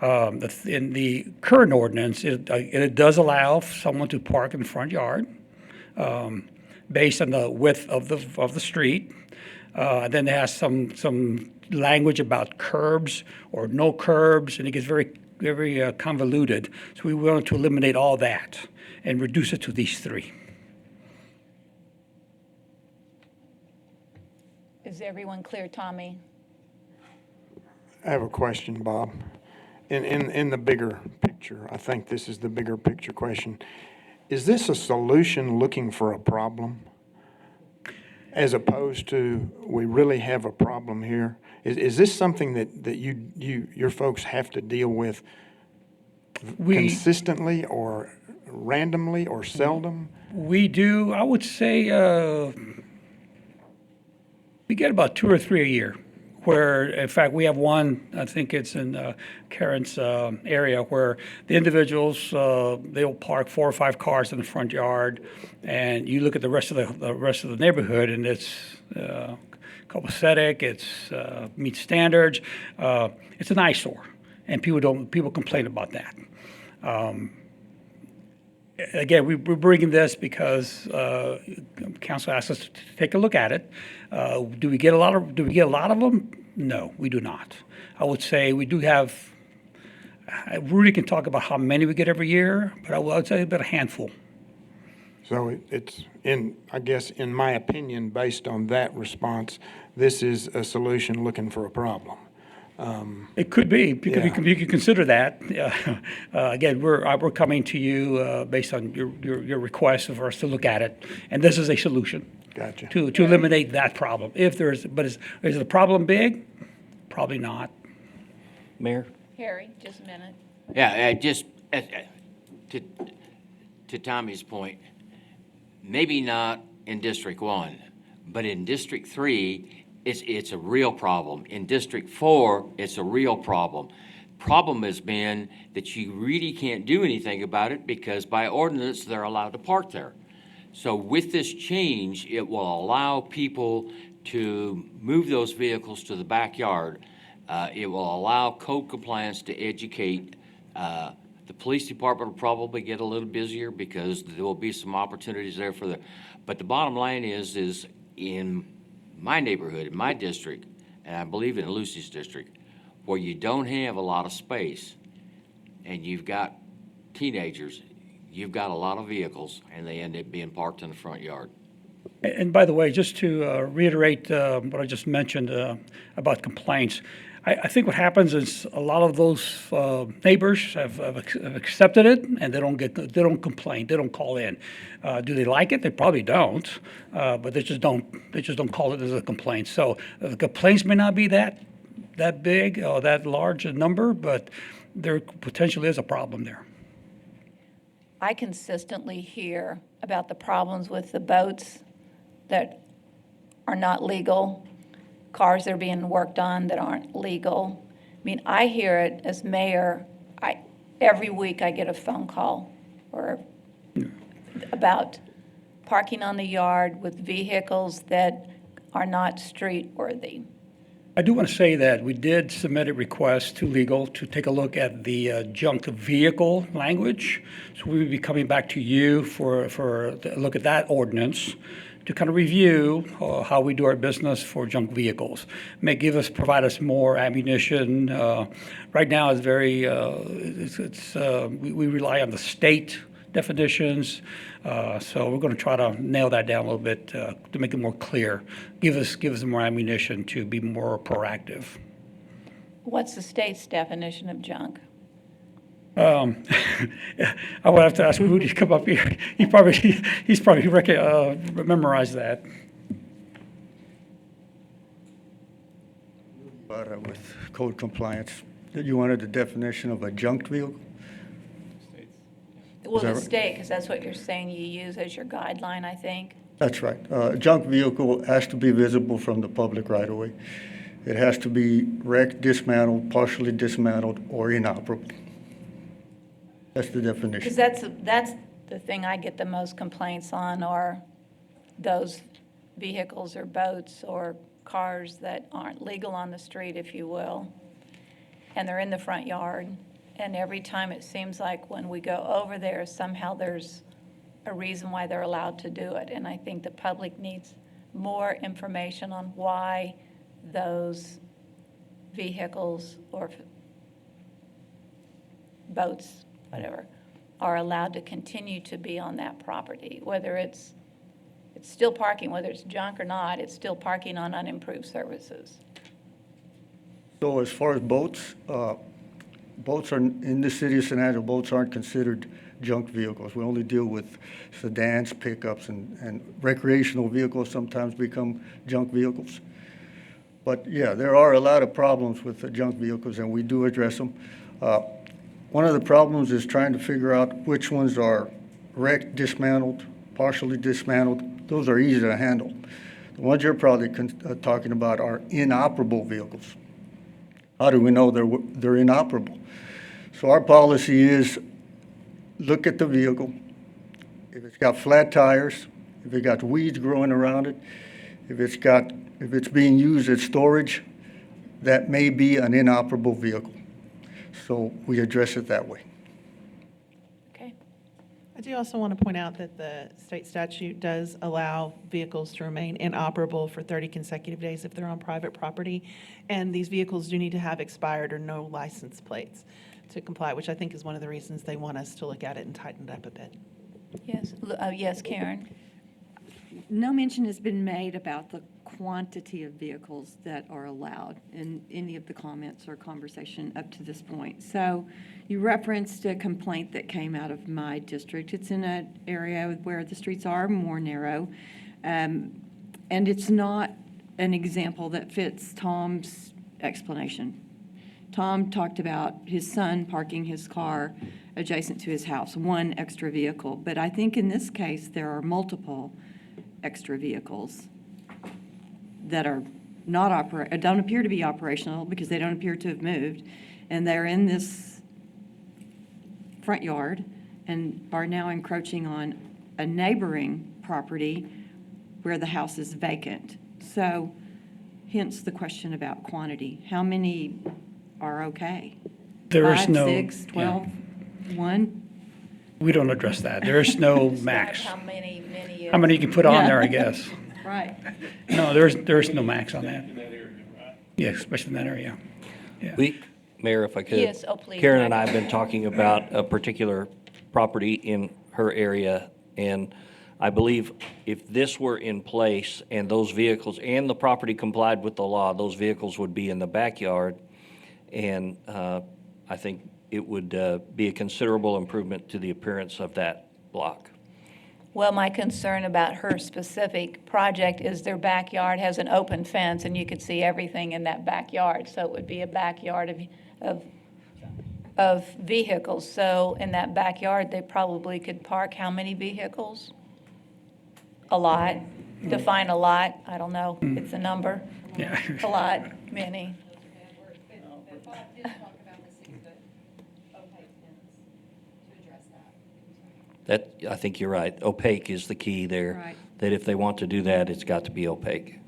In the current ordinance, it does allow someone to park in the front yard based on the width of the street. Then it has some language about curbs or no curbs, and it gets very convoluted. So we wanted to eliminate all that and reduce it to these three. Is everyone clear, Tommy? I have a question, Bob. In the bigger picture, I think this is the bigger picture question. Is this a solution looking for a problem? As opposed to, we really have a problem here? Is this something that your folks have to deal with consistently or randomly or seldom? We do, I would say, we get about 2 or 3 a year, where, in fact, we have one, I think it's in Karen's area, where the individuals, they'll park 4 or 5 cars in the front yard, and you look at the rest of the neighborhood, and it's copacetic, it's meets standards, it's an eyesore, and people complain about that. Again, we're bringing this because council asked us to take a look at it. Do we get a lot of them? No, we do not. I would say we do have. Rudy can talk about how many we get every year, but I would say about a handful. So it's I guess, in my opinion, based on that response, this is a solution looking for a problem. It could be. You could consider that. Again, we're coming to you based on your request for us to look at it, and this is a solution. Gotcha. To eliminate that problem. Is the problem big? Probably not. Mayor? Harry, just a minute. Yeah, just to Tommy's point, maybe not in District 1, but in District 3, it's a real problem. In District 4, it's a real problem. Problem has been that you really can't do anything about it because by ordinance, they're allowed to park there. So with this change, it will allow people to move those vehicles to the backyard. It will allow code compliance to educate. The police department will probably get a little busier because there will be some opportunities there but the bottom line is in my neighborhood, in my district, and I believe in Lucy's district, where you don't have a lot of space and you've got teenagers, you've got a lot of vehicles, and they end up being parked in the front yard. And by the way, just to reiterate what I just mentioned about complaints, I think what happens is a lot of those neighbors have accepted it, and they don't complain, they don't call in. Do they like it? They probably don't, but they just don't call it as a complaint. So the complaints may not be that big or that large a number, but there potentially is a problem there. I consistently hear about the problems with the boats that are not legal, cars that are being worked on that aren't legal. I mean, I hear it as mayor. Every week I get a phone call about parking on the yard with vehicles that are not street-worthy. I do want to say that we did submit a request to legal to take a look at the junk vehicle language. So we will be coming back to you for a look at that ordinance to kind of review how we do our business for junk vehicles. May provide us more ammunition. Right now, it's very we rely on the state definitions. So we're going to try to nail that down a little bit to make it more clear. Give us more ammunition to be more proactive. What's the state's definition of junk? I would have to ask Rudy to come up here. He's probably memorized that. But with code compliance, you wanted the definition of a junked vehicle? Well, that the right? state, because that's what you're saying you use as your guideline, I think. That's right. A junk vehicle has to be visible from the public right of way. It has to be wrecked, dismantled, partially dismantled, or inoperable. That's the definition. Because that's the thing I get the most complaints on are those vehicles or boats or cars that aren't legal on the street, if you will, and they're in the front yard. And every time it seems like when we go over there, somehow there's a reason why they're allowed to do it. And I think the public needs more information on why those vehicles or boats, whatever, are allowed to continue to be on that property, whether it's still parking, whether it's junk or not, it's still parking on unimproved surfaces. So as far as boats, boats are, in the city of San Angelo, boats aren't considered junk vehicles. We only deal with sedans, pickups, and recreational vehicles sometimes become junk vehicles. But yeah, there are a lot of problems with the junk vehicles, and we do address them. One of the problems is trying to figure out which ones are wrecked, dismantled, partially dismantled. Those are easy to handle. The ones you're probably talking about are inoperable vehicles. How do we know they're inoperable? So our policy is look at the vehicle. If it's got flat tires, if it got weeds growing around it, if it's being used as storage, that may be an inoperable vehicle. So we address it that way. Okay. I do also want to point out that the state statute does allow vehicles to remain inoperable for 30 consecutive days if they're on private property. And these vehicles do need to have expired or no license plates to comply, which I think is one of the reasons they want us to look at it and tighten it up a bit. Yes, yes, Karen? No mention has been made about the quantity of vehicles that are allowed in any of the comments or conversation up to this point. So you referenced a complaint that came out of my district. It's in an area where the streets are more narrow, and it's not an example that fits Tom's explanation. Tom talked about his son parking his car adjacent to his house, one extra vehicle. But I think in this case, there are multiple extra vehicles that are not don't appear to be operational because they don't appear to have moved, and they're in this front yard and are now encroaching on a neighboring property where the house is vacant. So hence the question about quantity. How many are okay? There is 5, no 6, 12, 1? We don't address that. There is no max. How many How many you can put on there, I guess. Right. No, there's no max on that. Yeah, especially in that area. Yeah. Mayor, if I could. Yes, oh, please, Karen and I Michael. have been talking about a particular property in her area, and I believe if this were in place and those vehicles, and the property complied with the law, those vehicles would be in the backyard, and I think it would be a considerable improvement to the appearance of that block. Well, my concern about her specific project is their backyard has an open fence, and you could see everything in that backyard. So it would be a backyard of vehicles. So in that backyard, they probably could park how many vehicles? A lot. Define a lot. I don't know. It's a number. Yeah. A lot. Many. That, I think you're right. Opaque is the key there. Right. That if they want to do that, it's got to be opaque.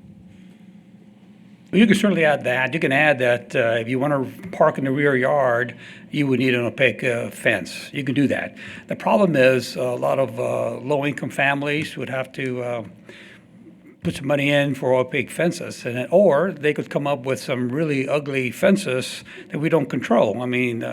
Well, you can certainly add that. You can add that if you want to park in the rear yard, you would need an opaque fence. You can do that. The problem is a lot of low-income families would have to put some money in for opaque fences, or they could come up with some really ugly fences that we don't control. I mean,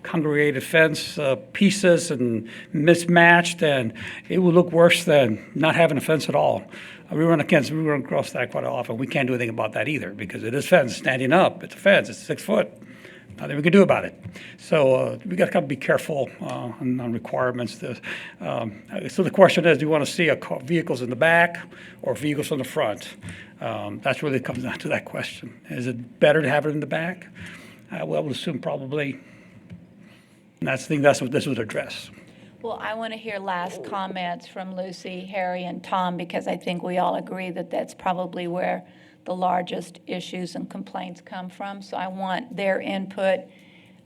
congregated fence pieces and mismatched, and it would look worse than not having a fence at all. We run across that quite often. We can't do anything about that either because it is fence standing up. It's a fence. It's 6 foot. Nothing we can do about it. So we got to kind of be careful on requirements. So the question is, do you want to see vehicles in the back or vehicles in the front? That's really comes down to that question. Is it better to have it in the back? Well, I would assume probably. And that's what this would address. Well, I want to hear last comments from Lucy, Harry, and Tom, because I think we all agree that that's probably where the largest issues and complaints come from. So I want their input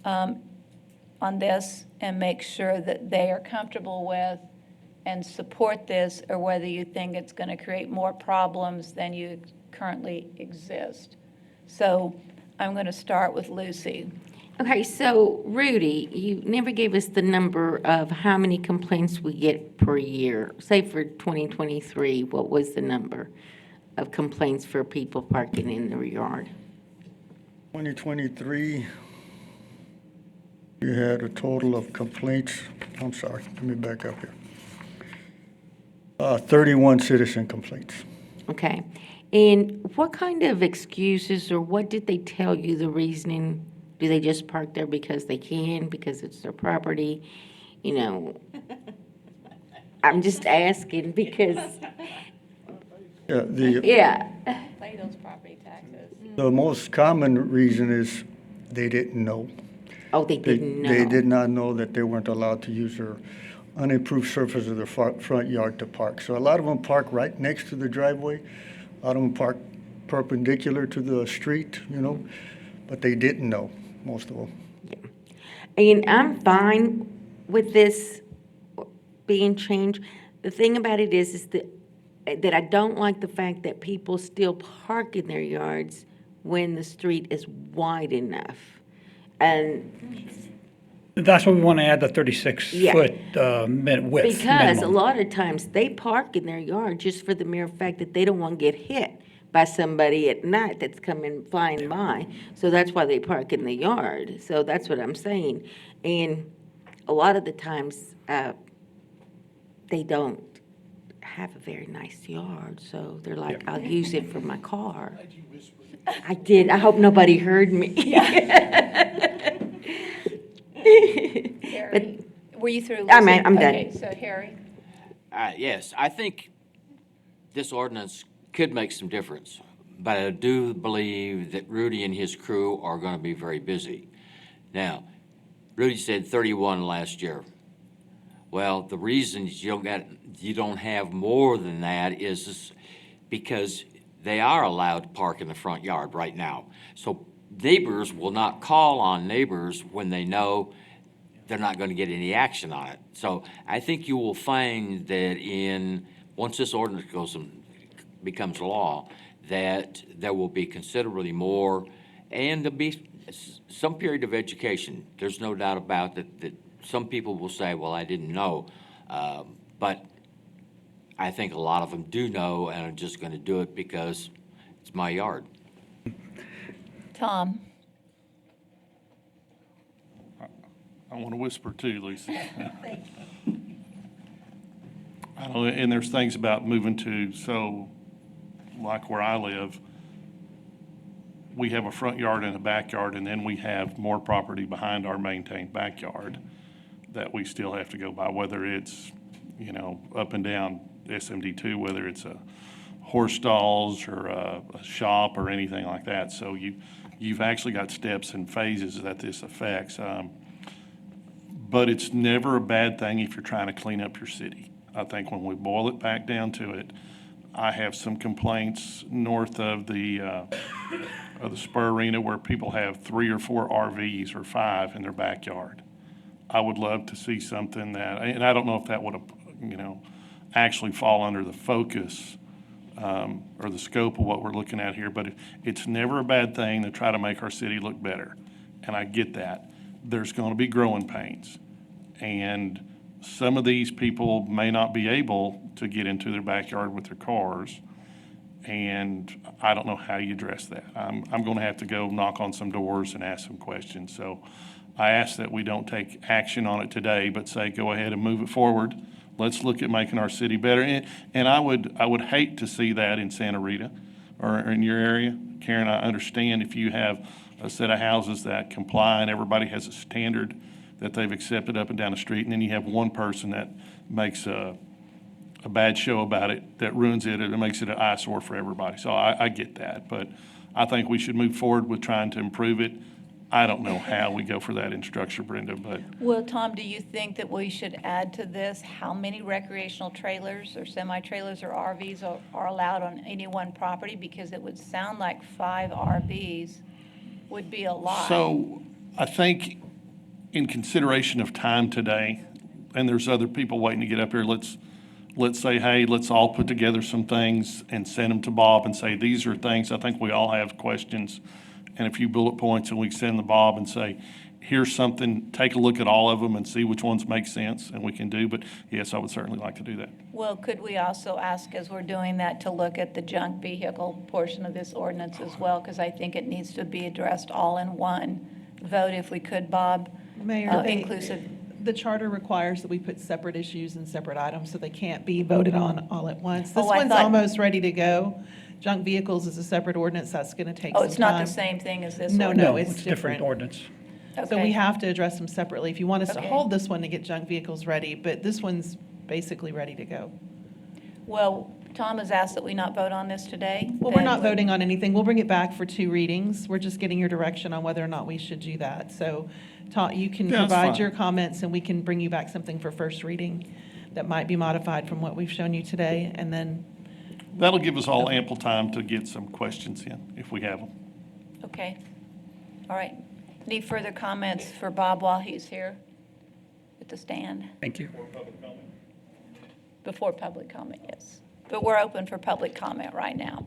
on this and make sure that they are comfortable with and support this, or whether you think it's going to create more problems than you currently exist. So I'm going to start with Lucy. Okay, so Rudy, you never gave us the number of how many complaints we get per year. Say for 2023, what was the number of complaints for people parking in their yard? 2023, you had a total of complaints, I'm sorry, let me back up here. 31 citizen complaints. Okay. And what kind of excuses, or what did they tell you the reasoning? Do they just park there because they can, because it's their property? You know, I'm just asking because, yeah. Pay those property taxes. The most common reason is they didn't know. Oh, they didn't know. They did not know that they weren't allowed to use their unimproved surface of their front yard to park. So a lot of them park right next to the driveway. A lot of them park perpendicular to the street, but they didn't know, most of them. Yeah. And I'm fine with this being changed. The thing about it is that I don't like the fact that people still park in their yards when the street is wide enough. And That's what we want to add, the 36-foot width. because minimum. a lot of times they park in their yard just for the mere fact that they don't want to get hit by somebody at night that's coming flying by. So that's why they park in the yard. So that's what I'm saying. And a lot of the times they don't have a very nice yard. So they're like, I'll use it for my car. I did. I hope nobody heard me. But Were you through, Lucy? I'm done. Okay, so Harry? Yes, I think this ordinance could make some difference, but I do believe that Rudy and his crew are going to be very busy. Now, Rudy said 31 last year. Well, the reason you don't have more than that is because they are allowed to park in the front yard right now. So neighbors will not call on neighbors when they know they're not going to get any action on it. So I think you will find that once this ordinance becomes law, that there will be considerably more, and there'll be some period of education. There's no doubt about that some people will say, well, I didn't know. But I think a lot of them do know and are just going to do it because it's my yard. Tom? I want to whisper too, Lucy. I don't know, and there's things about moving to, so like where I live, we have a front yard and a backyard, and then we have more property behind our maintained backyard that we still have to go by, whether it's, up and down SMD2, whether it's a horse stalls or a shop or anything like that. So you've actually got steps and phases that this affects. But it's never a bad thing if you're trying to clean up your city. I think when we boil it back down to it, I have some complaints north of the Spur Arena where people have 3 or 4 RVs or 5 in their backyard. I would love to see something that, and I don't know if that would, actually fall under the focus or the scope of what we're looking at here, but it's never a bad thing to try to make our city look better, and I get that. There's going to be growing pains, and some of these people may not be able to get into their backyard with their cars, and I don't know how you address that. I'm going to have to go knock on some doors and ask some questions. So I ask that we don't take action on it today, but say, go ahead and move it forward. Let's look at making our city better. And I would hate to see that in Santa Rita or in your area. Karen, I understand if you have a set of houses that comply and everybody has a standard that they've accepted up and down the street, and then you have one person that makes a bad show about it, that ruins it, and it makes it an eyesore for everybody. So I get that, but I think we should move forward with trying to improve it. I don't know how we go for that in structure, Brenda, but Well, Tom, do you think that we should add to this how many recreational trailers or semi-trailers or RVs are allowed on any one property? Because it would sound like 5 RVs would be a lot. So I think in consideration of time today, and there's other people waiting to get up here, let's say, hey, let's all put together some things and send them to Bob and say, these are things, I think we all have questions and a few bullet points, and we send to Bob and say, here's something, take a look at all of them and see which ones make sense and we can do. But yes, I would certainly like to do that. Well, could we also ask, as we're doing that, to look at the junk vehicle portion of this ordinance as well? Because I think it needs to be addressed all in one vote, if we could, Bob. Mayor, Inclusive. the charter requires that we put separate issues and separate items, so they can't be voted on all at once. This Oh, I one's thought- almost ready to go. Junk vehicles is a separate ordinance, that's going to take some time. Oh, it's not the same thing as this No, ordinance? no, it's different. ordinance. So we have to address them separately. If you want us to Okay. hold this one to get junk vehicles ready, but this one's basically ready to go. Well, Tom has asked that we not vote on this today. Well, we're Then not we- voting on anything. We'll bring it back for 2 readings. We're just getting your direction on whether or not we should do that. So, Tom, you can Yeah, that's provide fine. your comments, and we can bring you back something for first reading that might be modified from what we've shown you today, and then, That'll give us all ample time to get some questions in, if we have them. Okay. All right. Any further comments for Bob while he's here at the stand? Thank you. Before public comment, yes. But we're open for public comment right now.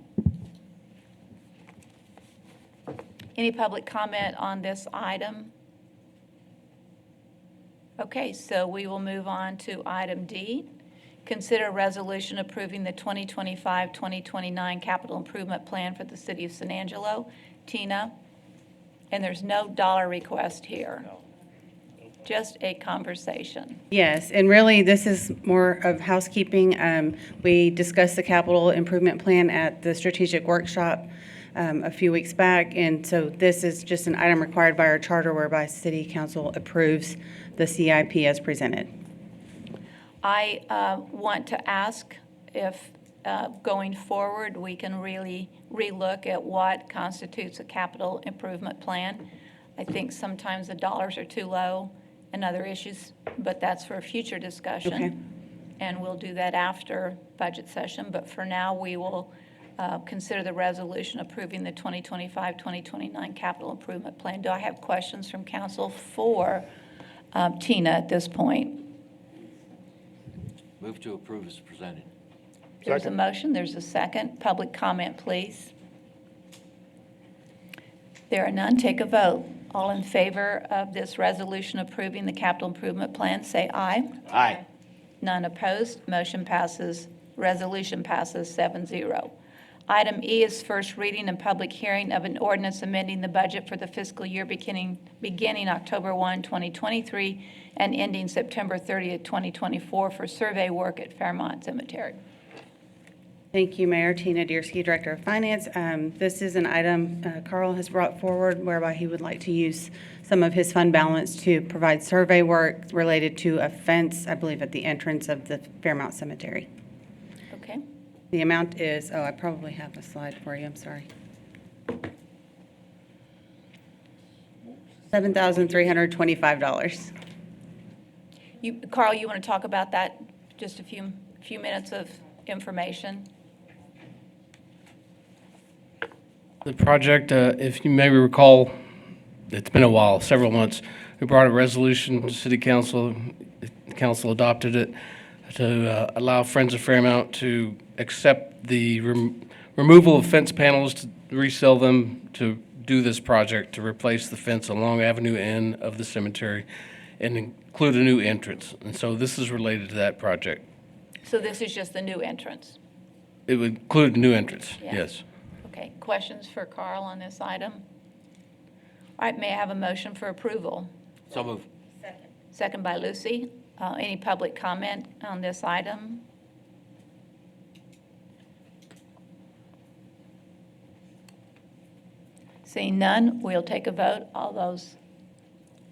Any public comment on this item? Okay, so we will move on to item D. Consider a resolution approving the 2025-2029 capital improvement plan for the city of San Angelo. Tina, and there's no dollar request here. Just a conversation. Yes, and really, this is more of housekeeping. We discussed the capital improvement plan at the strategic workshop a few weeks back, and so this is just an item required by our charter whereby city council approves the CIP as presented. I want to ask if, going forward, we can really relook at what constitutes a capital improvement plan. I think sometimes the dollars are too low and other issues, but that's for a future discussion. Okay. And we'll do that after budget session. But for now, we will consider the resolution approving the 2025-2029 capital improvement plan. Do I have questions from council for Tina at this point? Move to approve as presented. There's a motion, there's a second. Public comment, please. There are none, take a vote. All in favor of this resolution approving the capital improvement plan, say aye. Aye. None opposed, motion passes, resolution passes 7-0. Item E is first reading and public hearing of an ordinance amending the budget for the fiscal year beginning October 1, 2023, and ending September 30th, 2024 for survey work at Fairmont Cemetery. Thank you, Mayor. Tina Diersky, Director of Finance. This is an item Carl has brought forward whereby he would like to use some of his fund balance to provide survey work related to a fence, I believe, at the entrance of the Fairmount Cemetery. Okay. The amount is, I probably have a slide for you, I'm sorry. $7,325. Carl, you want to talk about that? Just a few minutes of information? The project, if you maybe recall, it's been a while, several months. We brought a resolution to City Council. The council adopted it to allow Friends of Fairmount to accept the removal of fence panels, to resell them, to do this project, to replace the fence along Avenue N of the cemetery and include a new entrance. And so this is related to that project. So this is just the new entrance? It would include a new entrance, Yeah. yes. Okay, questions for Carl on this item? All right, may I have a motion for approval? So move. Second by Lucy. Any public comment on this item? Seeing none, we'll take a vote. All those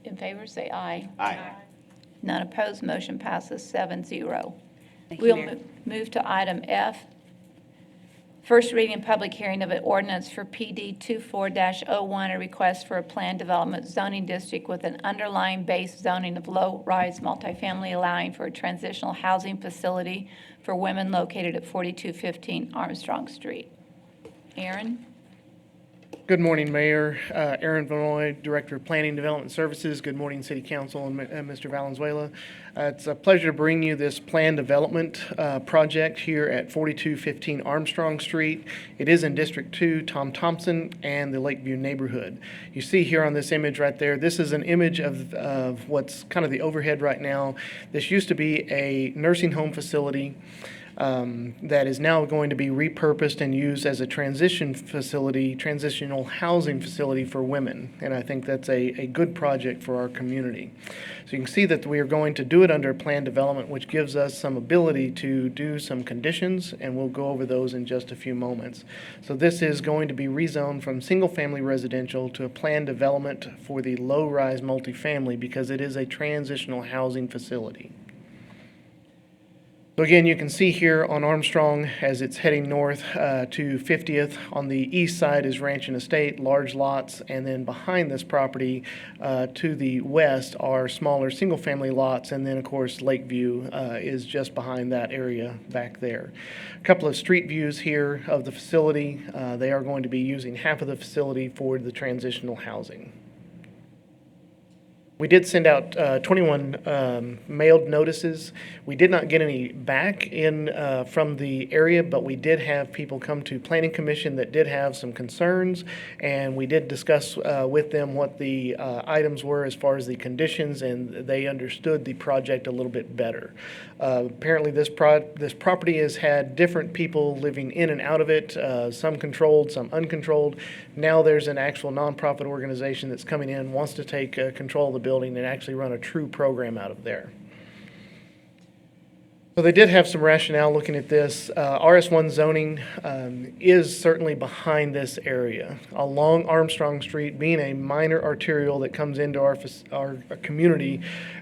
in favor, say aye. Aye. None opposed, motion passes 7-0. Thank you, We'll Mayor. move to item F. First reading and public hearing of an ordinance for PD 24-01, a request for a planned development zoning district with an underlying base zoning of low-rise multifamily, allowing for a transitional housing facility for women located at 4215 Armstrong Street. Aaron? Good morning, Mayor. Aaron Vanoy, Director of Planning and Development Services. Good morning, City Council and Mr. Valenzuela. It's a pleasure to bring you this planned development project here at 4215 Armstrong Street. It is in District 2, Tom Thompson, and the Lakeview neighborhood. You see here on this image right there, this is an image of what's kind of the overhead right now. This used to be a nursing home facility that is now going to be repurposed and used as a transition facility, transitional housing facility for women. And I think that's a good project for our community. So you can see that we are going to do it under planned development, which gives us some ability to do some conditions, and we'll go over those in just a few moments. So this is going to be rezoned from single-family residential to a planned development for the low-rise multifamily because it is a transitional housing facility. So again, you can see here on Armstrong as it's heading north to 50th. On the east side is Ranch and Estate, large lots, and then behind this property to the west are smaller single-family lots, and then of course Lakeview is just behind that area back there. A couple of street views here of the facility. They are going to be using half of the facility for the transitional housing. We did send out 21 mailed notices. We did not get any back in from the area, but we did have people come to Planning Commission that did have some concerns, and we did discuss with them what the items were as far as the conditions, and they understood the project a little bit better. Apparently, this property has had different people living in and out of it, some controlled, some uncontrolled. Now there's an actual nonprofit organization that's coming in, wants to take control of the building and actually run a true program out of there. So they did have some rationale looking at this. RS1 zoning is certainly behind this area. Along Armstrong Street, being a minor arterial that comes into our community,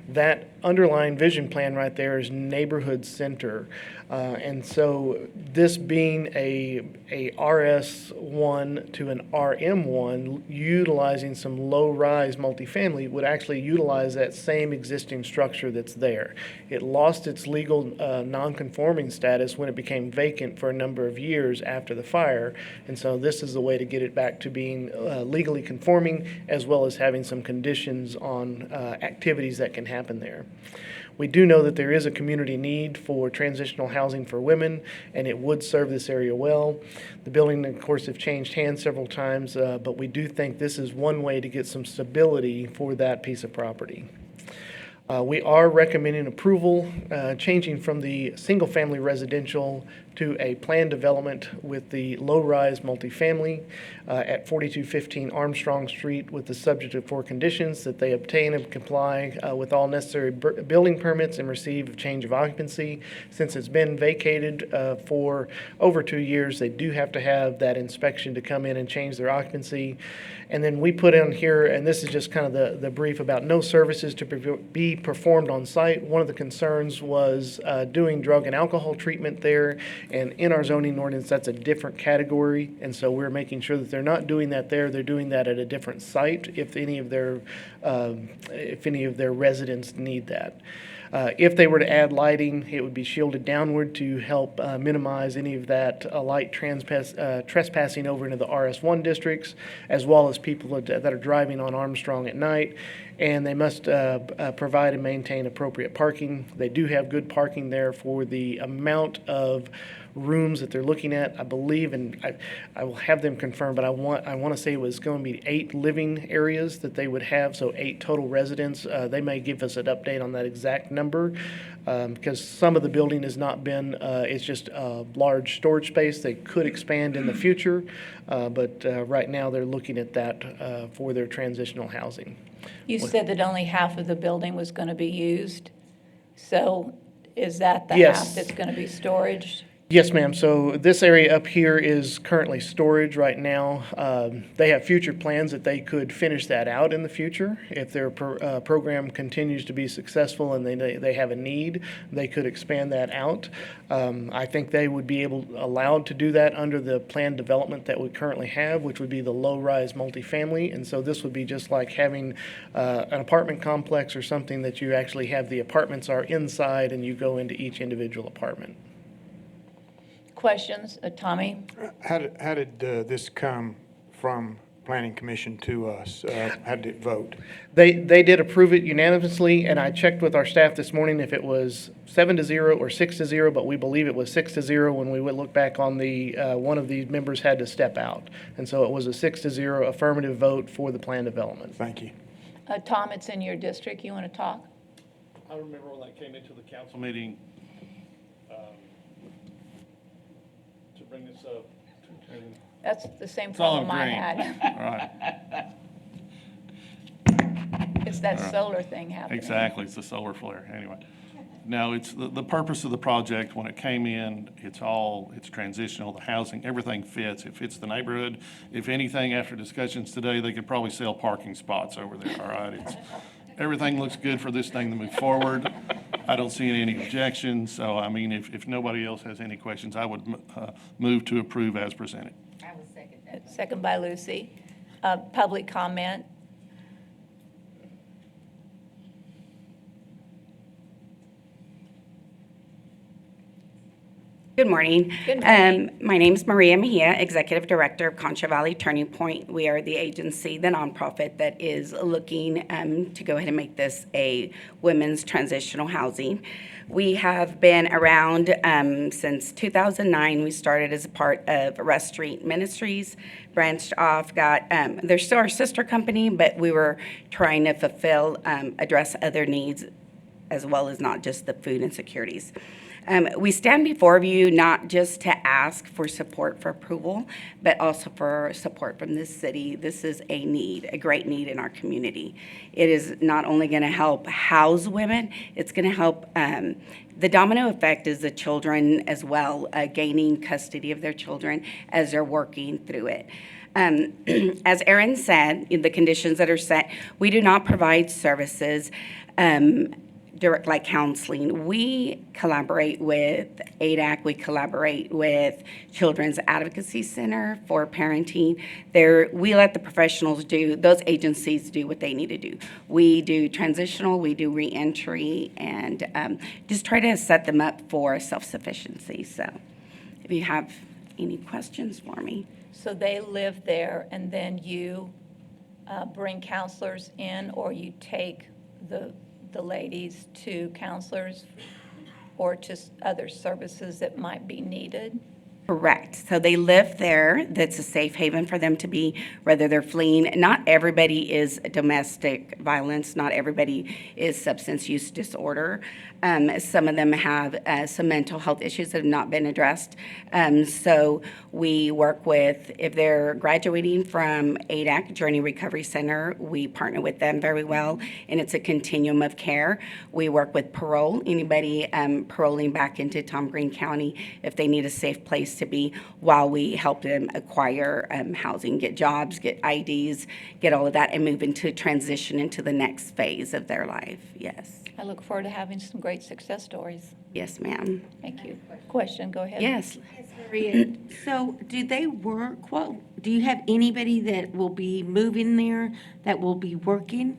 that underlying vision plan right there is neighborhood center. And so this being a RS1 to an RM1, utilizing some low-rise multifamily would actually utilize that same existing structure that's there. It lost its legal non-conforming status when it became vacant for a number of years after the fire, and so this is the way to get it back to being legally conforming, as well as having some conditions on activities that can happen there. We do know that there is a community need for transitional housing for women, and it would serve this area well. The building, of course, have changed hands several times, but we do think this is one way to get some stability for that piece of property. We are recommending approval, changing from the single-family residential to a planned development with the low-rise multifamily at 4215 Armstrong Street, with the subject of 4 conditions: that they obtain and comply with all necessary building permits and receive a change of occupancy. Since it's been vacated for over 2 years, they do have to have that inspection to come in and change their occupancy. And then we put in here, and this is just kind of the brief about no services to be performed on site. One of the concerns was doing drug and alcohol treatment there, and in our zoning ordinance, that's a different category, and so we're making sure that they're not doing that there. They're doing that at a different site if any of their residents need that. If they were to add lighting, it would be shielded downward to help minimize any of that light trespassing over into the RS1 districts, as well as people that are driving on Armstrong at night. And they must provide and maintain appropriate parking. They do have good parking there for the amount of rooms that they're looking at. I believe, and I will have them confirm, but I want to say it was going to be 8 living areas that they would have, so 8 total residents. They may give us an update on that exact number because some of the building has not been, it's just a large storage space. They could expand in the future, but right now they're looking at that for their transitional housing. You said that only half of the building was going to be used. So is that the Yes. half that's going to be storage? Yes, ma'am. So this area up here is currently storage right now. They have future plans that they could finish that out in the future. If their program continues to be successful and they have a need, they could expand that out. I think they would be allowed to do that under the planned development that we currently have, which would be the low-rise multifamily. And so this would be just like having an apartment complex or something that you actually have the apartments are inside and you go into each individual apartment. Questions? Tommy? How did this come from Planning Commission to us? How did it vote? They did approve it unanimously, and I checked with our staff this morning if it was 7-0 or 6-0, but we believe it was 6-0 when we would look back on the one of the members had to step out. And so it was a 6-0 affirmative vote for the plan development. Thank you. Tom, it's in your district. You want to talk? I remember when that came into the council meeting, to bring this up. That's the same It's all problem I green. had. All right. It's that All right. solar thing happening. Exactly, it's the solar flare, anyway. No, it's, the purpose of the project, when it came in, it's transitional, the housing, everything fits. It fits the neighborhood. If anything, after discussions today, they could probably sell parking spots over there, all right? Everything looks good for this thing to move forward. I don't see any objections, so I mean, if nobody else has any questions, I would move to approve as presented. I will second that. Second by Lucy. Public comment? Good morning. Good morning. My name is Maria Mejia, Executive Director of Concha Valley Turning Point. We are the agency, the nonprofit that is looking to go ahead and make this a women's transitional housing. We have been around since 2009. We started as a part of Rest Street Ministries, branched off, they're still our sister company, but we were trying to address other needs as well as not just the food insecurities. We stand before you not just to ask for support for approval, but also for support from this city. This is a need, a great need in our community. It is not only going to help house women, it's going to help, the domino effect is the children as well, gaining custody of their children as they're working through it. As Erin said, in the conditions that are set, we do not provide services direct like counseling. We collaborate with ADAC, we collaborate with Children's Advocacy Center for parenting. We let the professionals those agencies do what they need to do. We do transitional, we do reentry, and just try to set them up for self-sufficiency. So if you have any questions for me. So they live there, and then you bring counselors in, or you take the ladies to counselors or to other services that might be needed? Correct. So they live there. That's a safe haven for them to be, whether they're fleeing. Not everybody is domestic violence. Not everybody is substance use disorder. Some of them have some mental health issues that have not been addressed. So we work with, if they're graduating from ADAC, Journey Recovery Center, we partner with them very well, and it's a continuum of care. We work with parole, anybody paroling back into Tom Green County if they need a safe place to be, while we help them acquire housing, get jobs, get IDs, get all of that, and move into transition into the next phase of their life. Yes. I look forward to having some great success stories. Yes, ma'am. Thank you. Question, go ahead. Yes. Maria, so do they work, do you have anybody that will be moving there that will be working?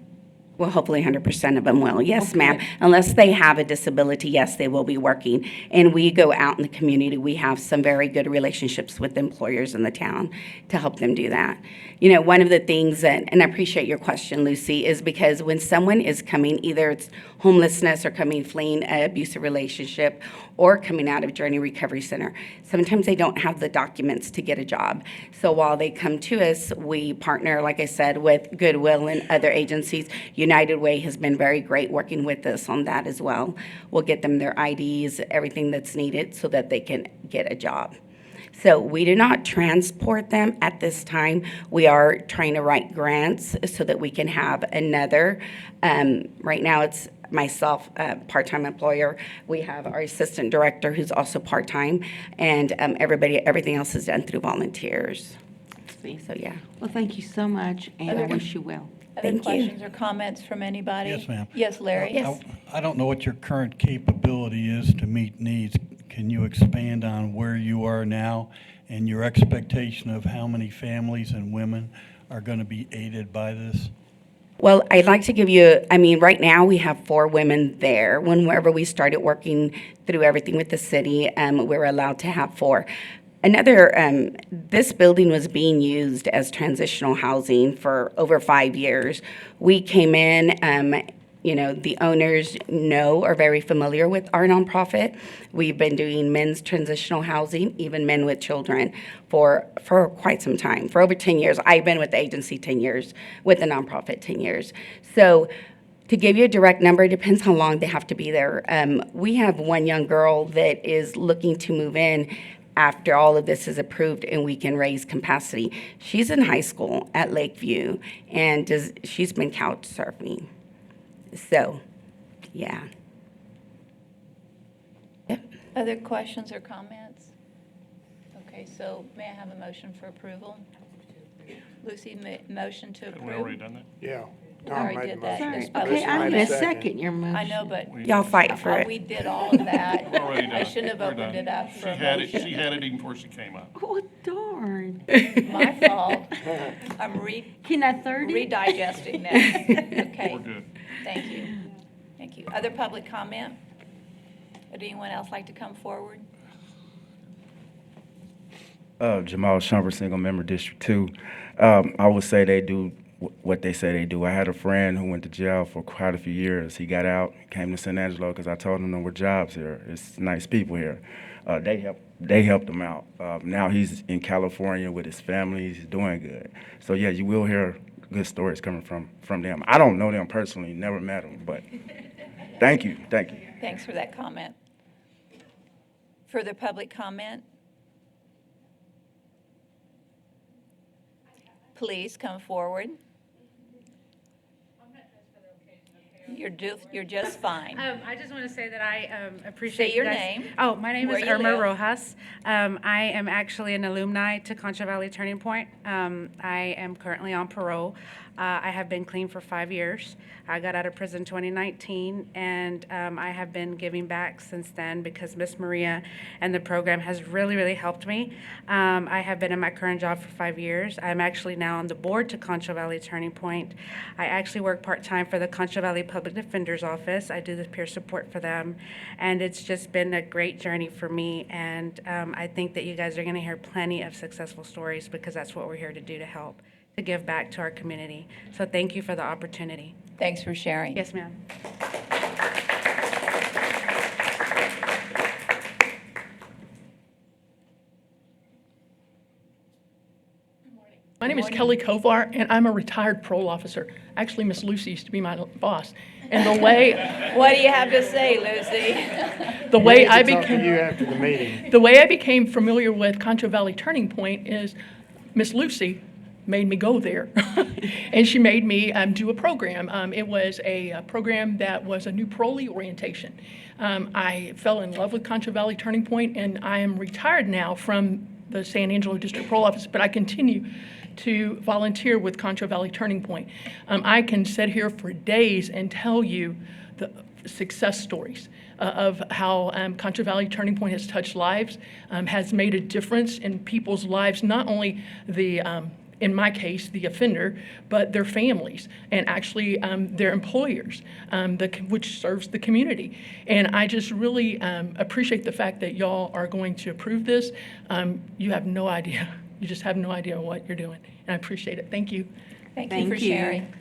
Well, hopefully 100% of them will. Yes, ma'am. Unless they have a disability, yes, they will be working. And we go out in the community. We have some very good relationships with employers in the town to help them do that. You know, one of the things that, and I appreciate your question, Lucy, is because when someone is coming, either it's homelessness or coming fleeing an abusive relationship or coming out of Journey Recovery Center, sometimes they don't have the documents to get a job. So while they come to us, we partner, like I said, with Goodwill and other agencies. United Way has been very great working with us on that as well. We'll get them their IDs, everything that's needed so that they can get a job. So we do not transport them at this time. We are trying to write grants so that we can have another. Right now it's myself, part-time employer. We have our assistant director who's also part-time, and everything else is done through volunteers. So, yeah. Well, thank you so much, and I wish you well. Other Thank you. questions or comments from anybody? Yes, ma'am. Yes, Larry? I don't know what your current capability is to meet needs. Can you expand on where you are now and your expectation of how many families and women are going to be aided by this? Well, I'd like to give you, right now we have 4 women there. Whenever we started working through everything with the city, we were allowed to have 4. This building was being used as transitional housing for over 5 years. We came in, the owners are very familiar with our nonprofit. We've been doing men's transitional housing, even men with children, for quite some time, for over 10 years. I've been with the agency 10 years, with the nonprofit 10 years. So to give you a direct number, it depends how long they have to be there. We have one young girl that is looking to move in after all of this is approved and we can raise capacity. She's in high school at Lakeview, and she's been couch surfing. So, yeah. Other questions or comments? Okay, so may I have a motion for approval? Lucy, motion to approve? Have we already done that? Yeah. I Tom already made did the that. motion. There's Okay, public I'm comment. gonna second your motion. I know, but. Y'all fight for it. We did all of that. We're already done. I shouldn't have We're opened done. it up for a motion. She had it even before she came up. Oh, darn. My fault. I'm Can I third it? redigesting that. Okay. We're good. Thank you. Thank you. Other public comment? Would anyone else like to come forward? Jamal Shumpert, single member District 2. I would say they do what they say they do. I had a friend who went to jail for quite a few years. He got out, came to San Angelo because I told him there were jobs here. It's nice people here. They helped him out. Now he's in California with his family. He's doing good. So yeah, you will hear good stories coming from them. I don't know them personally, never met them, but thank you. Thanks for that comment. Further public comment? Please come forward. You're just fine. I just want to say that I appreciate Say your you guys. name, Oh, my name where is you Irma live. Rojas. I am actually an alumni to Concha Valley Turning Point. I am currently on parole. I have been clean for 5 years. I got out of prison 2019, and I have been giving back since then because Miss Maria and the program has really, really helped me. I have been in my current job for 5 years. I'm actually now on the board to Concha Valley Turning Point. I actually work part-time for the Concha Valley Public Defender's Office. I do the peer support for them, and it's just been a great journey for me, and I think that you guys are going to hear plenty of successful stories because that's what we're here to do, to help, to give back to our community. So thank you for the opportunity. Thanks for sharing. Yes, ma'am. My name is Kelly Kovar, and I'm a retired parole officer. Actually, Miss Lucy used to be my boss. And the way What do you have to say, Lucy? the way I Talk to became you after the meeting. the way I became familiar with Concho Valley Turning Point is Miss Lucy made me go there, and she made me do a program. It was a program that was a new parolee orientation. I fell in love with Concho Valley Turning Point, and I am retired now from the San Angelo District Parole Office, but I continue to volunteer with Concho Valley Turning Point. I can sit here for days and tell you the success stories of how Concho Valley Turning Point has touched lives, has made a difference in people's lives, not only the in my case, the offender, but their families and actually their employers, which serves the community. And I just really appreciate the fact that y'all are going to approve this. You have no idea. You just have no idea what you're doing. And I appreciate it. Thank you. Thank you for sharing.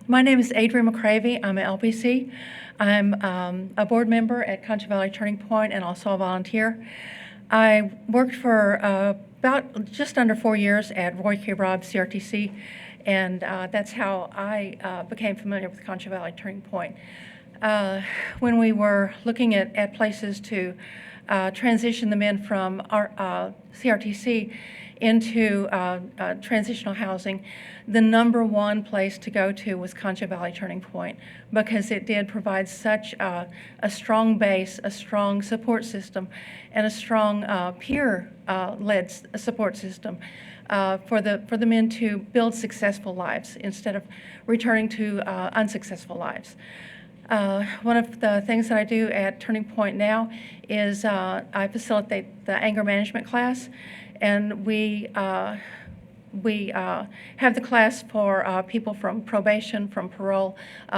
My name is Adrienne McCravey. I'm an LPC. I'm a board member at Concho Valley Turning Point and also a volunteer. I worked for about just under 4 years at Roy K. Robb CRTC, and that's how I became familiar with Concho Valley Turning Point. When we were looking at places to transition the men from our CRTC into transitional housing, the number one place to go to was Concho Valley Turning Point, because it did provide such a strong base, a strong support system, and a strong peer-led support system for the men to build successful lives instead of returning to unsuccessful lives. One of the things that I do at Turning Point now is I facilitate the anger management class, and we have the class for people from probation, from parole,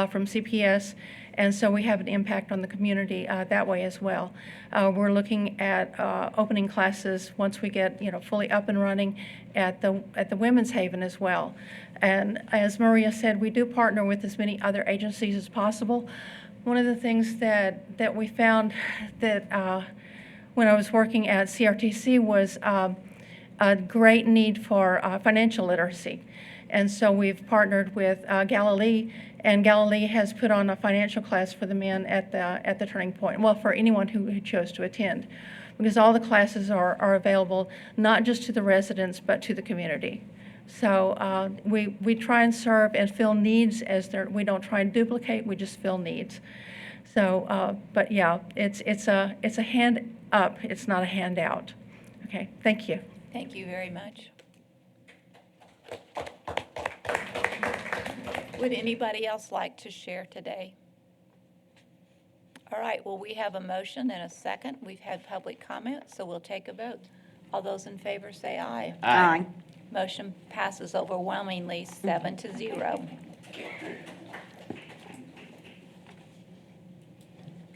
from CPS, and so we have an impact on the community that way as well. We're looking at opening classes once we get fully up and running at the Women's Haven as well. And as Maria said, we do partner with as many other agencies as possible. One of the things that we found that when I was working at CRTC was a great need for financial literacy. And so we've partnered with Galilee, and Galilee has put on a financial class for the men at the Turning Point, well, for anyone who chose to attend, because all the classes are available not just to the residents, but to the community. So we try and serve and fill needs we don't try and duplicate, we just fill needs. So, but yeah, it's a hand up, it's not a handout. Okay, thank you. Thank you very much. Would anybody else like to share today? All right, well, we have a motion and a second. We've had public comment, so we'll take a vote. All those in favor say aye. Aye. Motion passes overwhelmingly 7-0.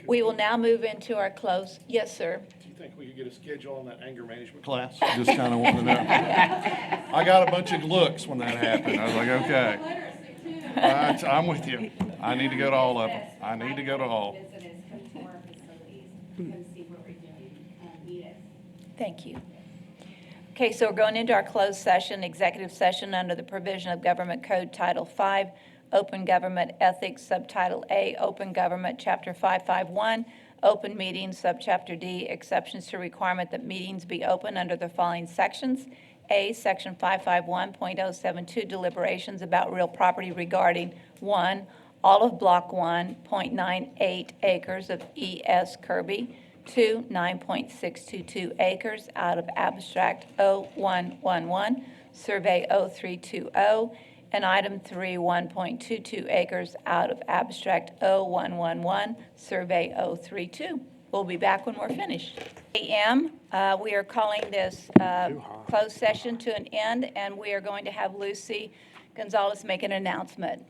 We will now move into our close. Yes, sir. Do you think we could get a schedule on that anger management class? Just kind of want to know. I got a bunch of looks when that happened. I was like, okay. I'm with you. I need to go to all of them. I need to go to all. Thank you. Okay, so we're going into our closed session, executive session under the provision of Government Code Title V, Open Government Ethics, Subtitle A, Open Government, Chapter 551, Open Meetings, Subchapter D, exceptions to requirement that meetings be open under the following sections. A, Section 551.072, deliberations about real property regarding 1, all of Block 1.98 acres of E.S. Kirby, 2, 9.622 acres out of Abstract 0111, Survey 0320, and Item 3, 1.22 acres out of Abstract 0111, Survey 032. We'll be back when we're finished. A.M., we are calling this closed session to an end, and we are going to have Lucy Gonzalez make an announcement.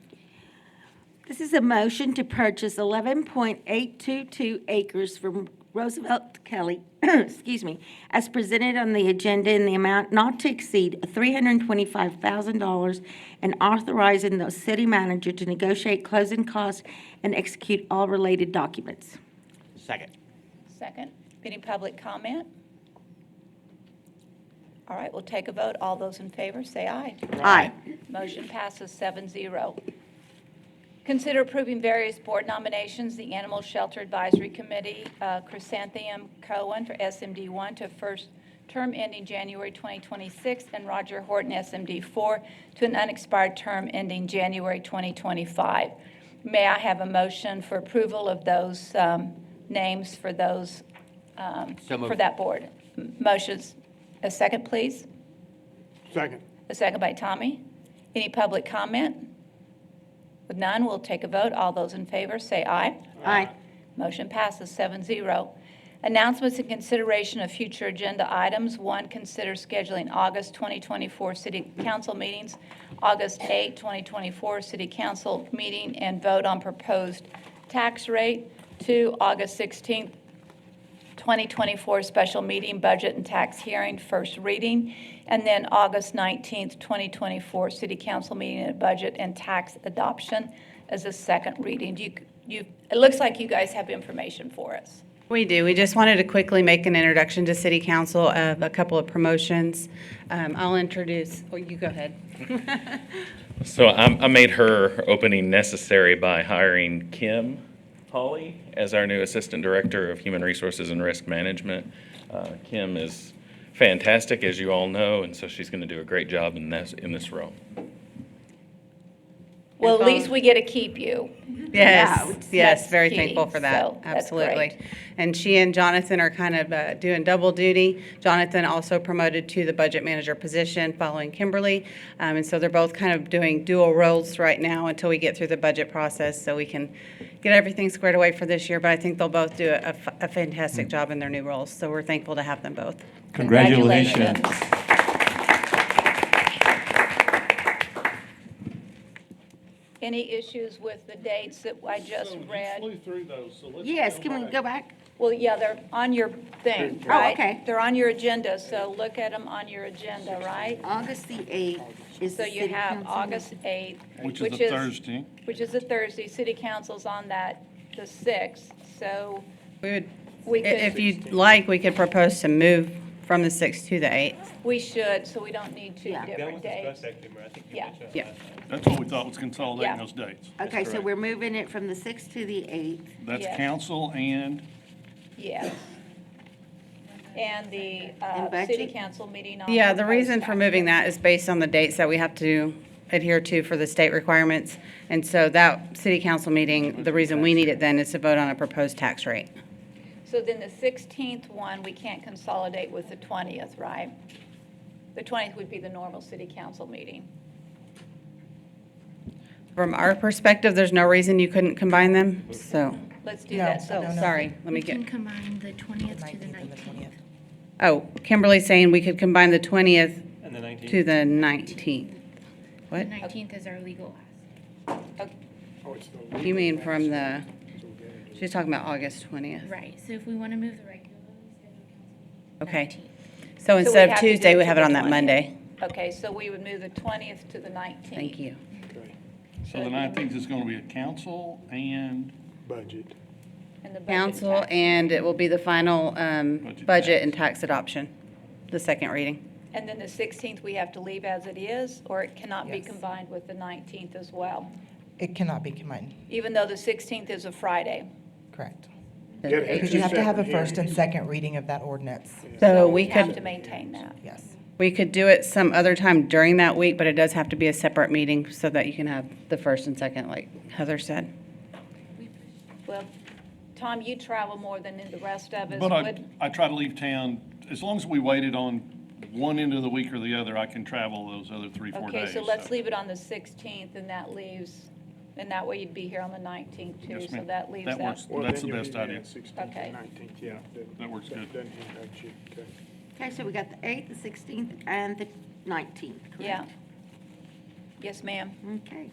This is a motion to purchase 11.822 acres from Roosevelt Kelly, excuse me, as presented on the agenda in the amount not to exceed $325,000, and authorizing the city manager to negotiate closing costs and execute all related documents. Second. Second. Any public comment? All right, we'll take a vote. All those in favor, say aye. Aye. Motion passes 7-0. Consider approving various board nominations. The Animal Shelter Advisory Committee, Chrysanthemum Cohen for SMD 1 to first term ending January 2026, and Roger Horton, SMD 4, to an unexpired term ending January 2025. May I have a motion for approval of those names for those for that board? Motions. A second, please. Second. A second by Tommy. Any public comment? With none, we'll take a vote. All those in favor, say aye. Aye. Motion passes 7-0. Announcements and consideration of future agenda items. 1, consider scheduling August 2024 City Council meetings, August 8, 2024 City Council meeting, and vote on proposed tax rate. 2, August 16, 2024 special meeting, budget and tax hearing, first reading. And then August 19th, 2024 City Council meeting and budget and tax adoption as a second reading. It looks like you guys have information for us. We do. We just wanted to quickly make an introduction to City Council of a couple of promotions. I'll introduce, oh, you go ahead. So I made her opening necessary by hiring Kim Hawley as our new Assistant Director of Human Resources and Risk Management. Kim is fantastic, as you all know, and so she's going to do a great job in this role. Well, at least we get to keep you. Yes, yes, That's very key. thankful for that. So, that's Absolutely. great. And she and Jonathan are kind of doing double duty. Jonathan also promoted to the budget manager position following Kimberly. And so they're both kind of doing dual roles right now until we get through the budget process so we can get everything squared away for this year. But I think they'll both do a fantastic job in their new roles. So we're thankful to have them both. Congratulations. Any issues with the dates that I just read? Flew through those, so let's. Yes, can we go back? Well, yeah, they're on your thing, Oh, right? okay. They're on your agenda, so look at them on your agenda, right? August the 8th is So the you city have council August 8th. Which is a Thursday. Which is a Thursday. City Council's on that, the 6th, so We would, we could. if you'd like, we could propose to move from the 6th to the 8th. We should, so we don't need two different dates. Yeah. Yeah. That's what we thought was consolidating Yeah. those dates. Okay, so we're moving it from the 6th to the 8th. That's Yes. council and, Yes. And the And city budget? council meeting on. Yeah, the proposed reason for tax moving rate. that is based on the dates that we have to adhere to for the state requirements. And so that city council meeting, the reason we need it then is to vote on a proposed tax rate. So then the 16th one, we can't consolidate with the 20th, right? The 20th would be the normal city council meeting. From our perspective, there's no reason you couldn't combine them, so, Let's do that. So, sorry, let me We get. can combine the 20th to the 19th. Oh, Kimberly's saying we could combine the 20th to the 19th. The What? 19th is our legal. You mean from the, she's talking about August 20th. Right, so if we want to move the regular Okay. 19th. So we instead of have to do Tuesday, it we to have it the on that 20th. Monday. Okay, so we would move the 20th to the 19th. Thank you. so the 19th is going to be a council and Budget. And the budget Council, tax. and it will be the final Budget budget and tax adoption, the second reading. And then the 16th, we have to leave as it is, or it cannot be Yes. combined with the 19th as well, It cannot be combined, even though the 16th is a Friday. correct. Get it Because two you have to have a separate first and hearings. second reading of that ordinance. So we have to could, maintain that. Yes. we could do it some other time during that week, but it does have to be a separate meeting so that you can have the first and second, like Heather said. Well, Tom, you travel more than the rest of us. But Would- I try to leave town, as long as we waited on one end of the week or the other, I can travel those other 3-4 Okay, days. so let's leave it on the 16th, and that leaves, and that way you'd be here on the 19th too, Yes, so ma'am. that leaves That that. works. Well, That's then the you'll best be idea. at 16th Okay. and 19th, yeah. That works good. Doesn't impact you, okay. Okay, so we got the 8th, the 16th, and the 19th, correct? Yeah. Yes, ma'am. Okay.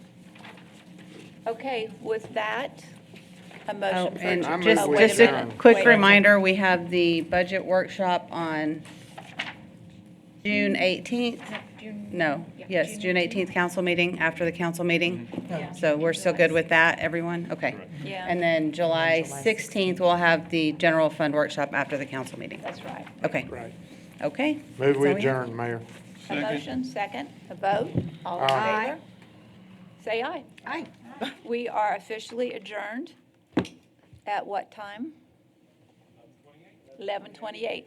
Okay, with that, a Oh, motion for. and I move just, we just a adjourn. quick reminder, we have the budget workshop on June 18th. No, yes, June 18th council meeting, after the council meeting. So we're still good with that, everyone? Okay. Yeah. And then July 16th, we'll have the general fund workshop after the council meeting. That's right. Okay, Right. okay. Move That's we all have. adjourn, Mayor. A motion, second, a vote, all in Aye. favor? Say aye. Aye. We are officially adjourned at what time? 11:28.